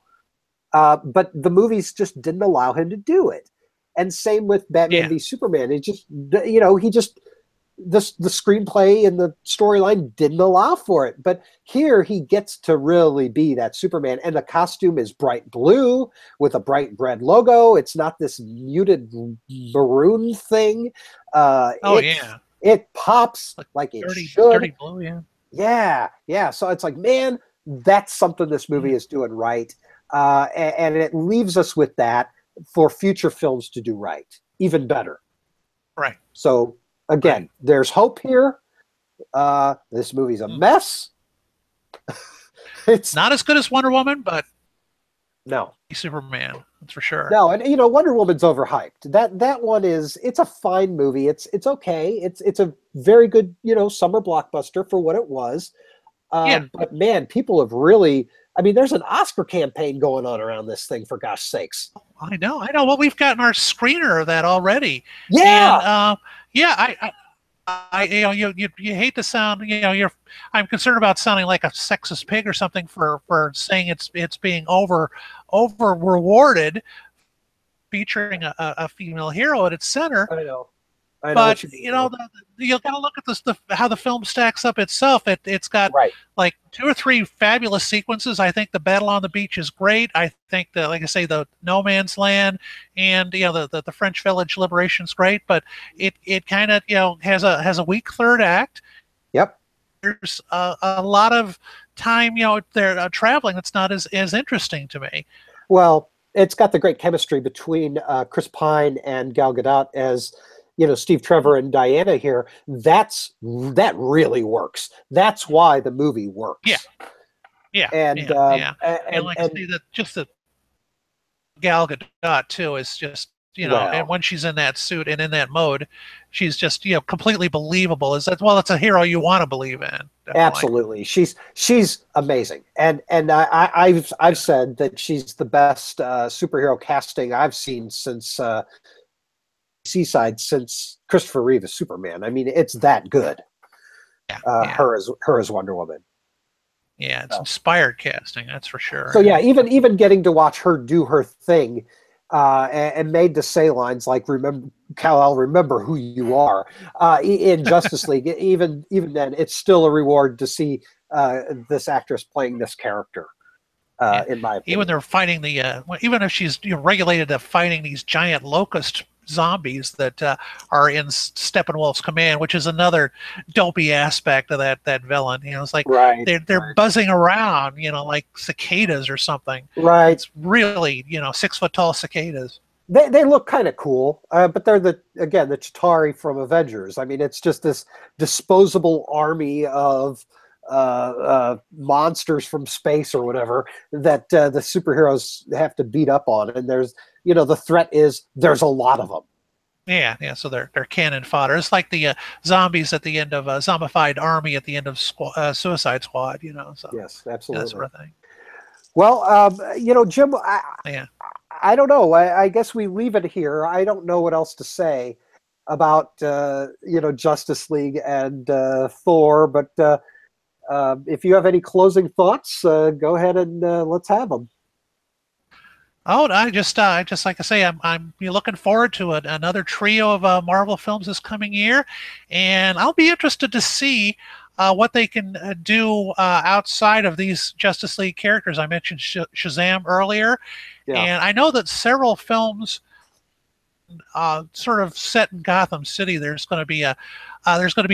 But the movies just didn't allow him to do it. And same with Batman v Superman. It just, the screenplay and the storyline didn't allow for it. But here he gets to really be that Superman. And the costume is bright blue with a bright red logo. It's not this muted maroon thing. It pops like it should.
Dirty blue,
Yeah. So it's like, man, that's something this movie is doing right. And it leaves us with that for future films to do right, even better.
Right.
So again, there's hope here. This movie's a mess.
It's not as good as Wonder Woman, but
no,
Superman, that's for sure.
No, and Wonder Woman's overhyped. That one it's a fine movie. It's okay. It's a very good summer blockbuster for what it was. But man, people have really. I mean, there's an Oscar campaign going on around this thing, for gosh sakes.
I know. Well, we've gotten our screener of that already.
Yeah.
And, you hate to sound, I'm concerned about sounding like a sexist pig or something for saying it's being over rewarded, featuring a female hero at its center.
I know.
But you gotta look at how the film stacks up itself. It's got like 2 or 3 fabulous sequences. I think the battle on the beach is great. I think like I say, the No Man's Land and the French Village Liberation is great. But it kind of has a weak third act.
Yep.
There's a lot of time they're traveling that's not as interesting to me.
Well, it's got the great chemistry between Chris Pine and Gal Gadot as Steve Trevor and Diana here. That really works. That's why the movie works.
Yeah.
And
like I see that just the Gal Gadot too is just and when she's in that suit and in that mode, she's just completely believable. It's a hero you want to believe in. Definitely.
Absolutely, she's amazing, and I've said that she's the best superhero casting I've seen since. Seaside since Christopher Reeve is Superman. I mean, it's that good. Her as Wonder Woman.
Yeah, it's inspired casting, that's for sure.
So even getting to watch her do her thing, and made to say lines like "Remember, Kal-El, remember who you are" in Justice League. Even then, it's still a reward to see this actress playing this character. In my opinion,
even they're fighting even if she's regulated to fighting these giant locust zombies that are in Steppenwolf's command, which is another dopey aspect of that villain. It's like they're buzzing around, like cicadas or something.
Right.
It's really 6 foot tall cicadas.
They look kind of cool, but they're the Chitauri from Avengers. I mean, it's just this disposable army of monsters from space or whatever that the superheroes have to beat up on. And there's, the threat is there's a lot of them.
Yeah, yeah. So they're cannon fodder. It's like the zombies at the end of zombified army at the end of Suicide Squad. So
Yes, absolutely.
that sort of thing.
Well, Jim,
Yeah.
I don't know. I guess we leave it here. I don't know what else to say about Justice League and Thor, but if you have any closing thoughts, go ahead and let's have them.
Oh, I just like I say, I'm looking forward to another trio of Marvel films this coming year, and I'll be interested to see what they can do outside of these Justice League characters. I mentioned Shazam earlier, and I know that several films sort of set in Gotham City. There's going to be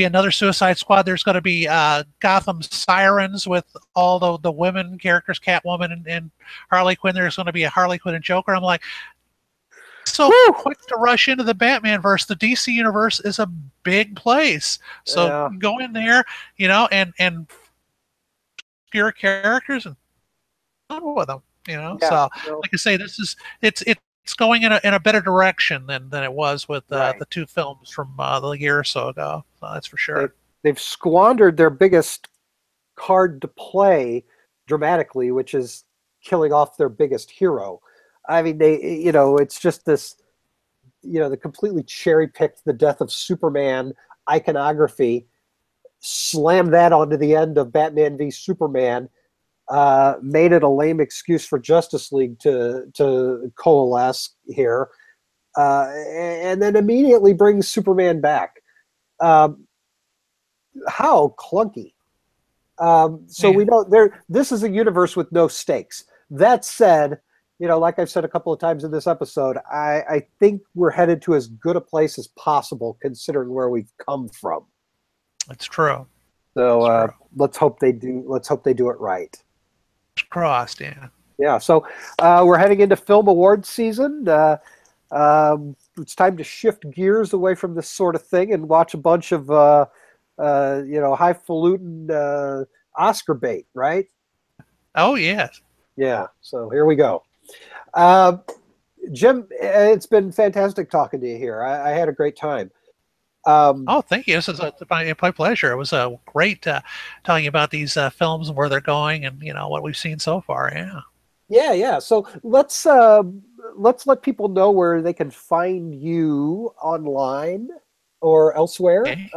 another Suicide Squad. There's going to be Gotham Sirens with all the women characters, Catwoman and Harley Quinn. There's going to be a Harley Quinn and Joker. I'm like, so quick to rush into the Batman verse. The DC universe is a big place, so go in there, and obscure characters and run with them. So like I say, it's going in a better direction than it was with the two films from the year or so ago. So that's for sure.
They've squandered their biggest card to play dramatically, which is killing off their biggest hero. I mean, it's just this, they completely cherry-picked the death of Superman iconography, slammed that onto the end of Batman v Superman, made it a lame excuse for Justice League to coalesce here, and then immediately brings Superman back. How clunky. We know this is a universe with no stakes. That said, like I've said a couple of times in this episode, I think we're headed to as good a place as possible considering where we've come from.
It's true.
So let's hope they do it right.
Crossed, yeah.
Yeah, so we're heading into film awards season. It's time to shift gears away from this sort of thing and watch a bunch of highfalutin Oscar bait, right?
Oh yes.
Yeah. So here we go. Jim, it's been fantastic talking to you here. I had a great time.
Oh, thank you. This is my pleasure. It was great talking about these films and where they're going and what we've seen so far.
Yeah. So let's let people know where they can find you online or elsewhere.
Okay.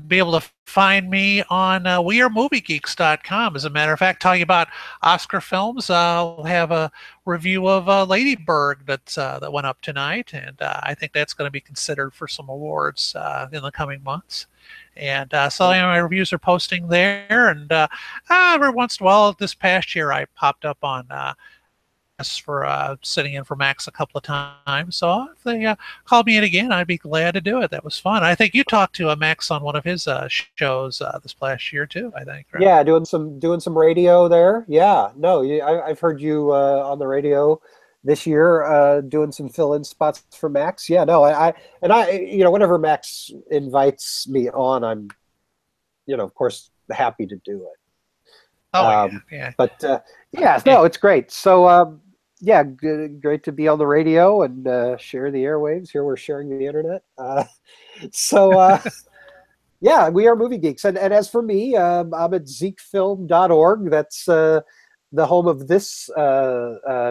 Be able to find me on wearemoviegeeks.com. As a matter of fact, talking about Oscar films, I'll have a review of Lady Bird that went up tonight, and I think that's going to be considered for some awards in the coming months. And so my reviews are posting there, and every once in a while, this past year, I popped up on for sitting in for Max a couple of times. So if they called me in again, I'd be glad to do it. That was fun. I think you talked to Max on one of his shows this last year too, I think. Right?
Yeah, doing some radio there. Yeah, no, I've heard you on the radio this year doing some fill-in spots for Max. Yeah, no, I whenever Max invites me on, I'm, of course, happy to do it.
Oh, yeah.
But no, it's great. So yeah, great to be on the radio and share the airwaves. Here we're sharing the internet. Yeah, we are Movie Geeks. And as for me, I'm at ZekeFilm.org. That's the home of this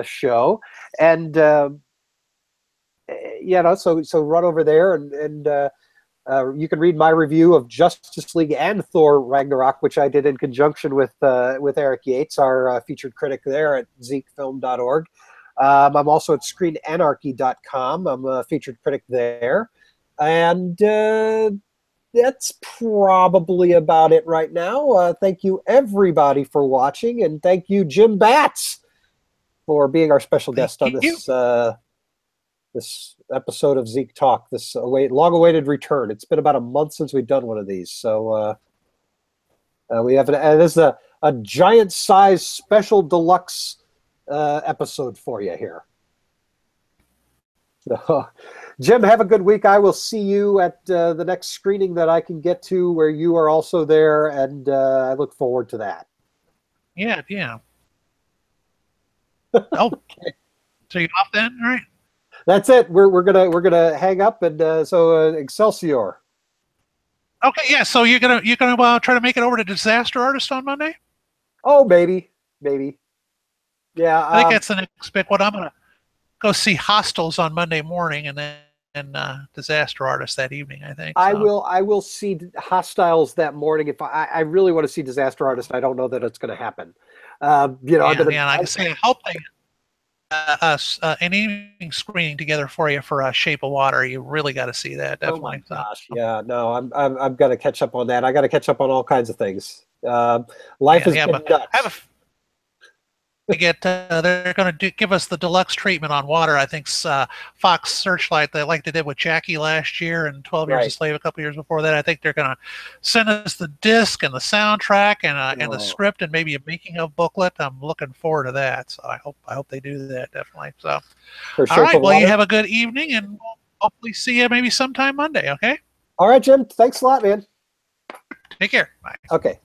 show. And, so run over there and you can read my review of Justice League and Thor Ragnarok, which I did in conjunction with Eric Yates, our featured critic there at ZekeFilm.org. I'm also at ScreenAnarchy.com. I'm a featured critic there. And that's probably about it right now. Thank you, everybody, for watching. And thank you, Jim Batts, for being our special guest on this episode of Zeke Talk, this long-awaited return. It's been about a month since we've done one of these, so we have this is a giant-size special deluxe episode for you here. So, Jim, have a good week. I will see you at the next screening that I can get to where you are also there, and I look forward to that.
Yeah, yeah. Oh, okay. So you off then? All right.
That's it. We're gonna hang up, and so Excelsior.
Okay, yeah. So you're gonna try to make it over to Disaster Artist on Monday?
Oh, maybe. Yeah.
I think that's the next big one. I'm gonna go see Hostels on Monday morning, and then Disaster Artist that evening. I think. So.
I will see Hostiles that morning. If I really want to see Disaster Artist, I don't know that it's going to happen.
Yeah, like I say, I hope they an evening screening together for you for Shape of Water. You really got to see that. Definitely.
Oh my gosh, yeah. No, I'm going to catch up on that. I got to catch up on all kinds of things. Life has been nuts.
They're going to give us the deluxe treatment on Water. I think Fox Searchlight, like they did with Jackie last year and 12 Years a Slave a couple years before that. I think they're going to send us the disc and the soundtrack and the script and maybe a making of booklet. I'm looking forward to that. So I hope they do that, definitely. So all right, well, you have a good evening, and we'll hopefully see you maybe sometime Monday. Okay.
All right, Jim. Thanks a lot, man.
Take care. Bye.
Okay.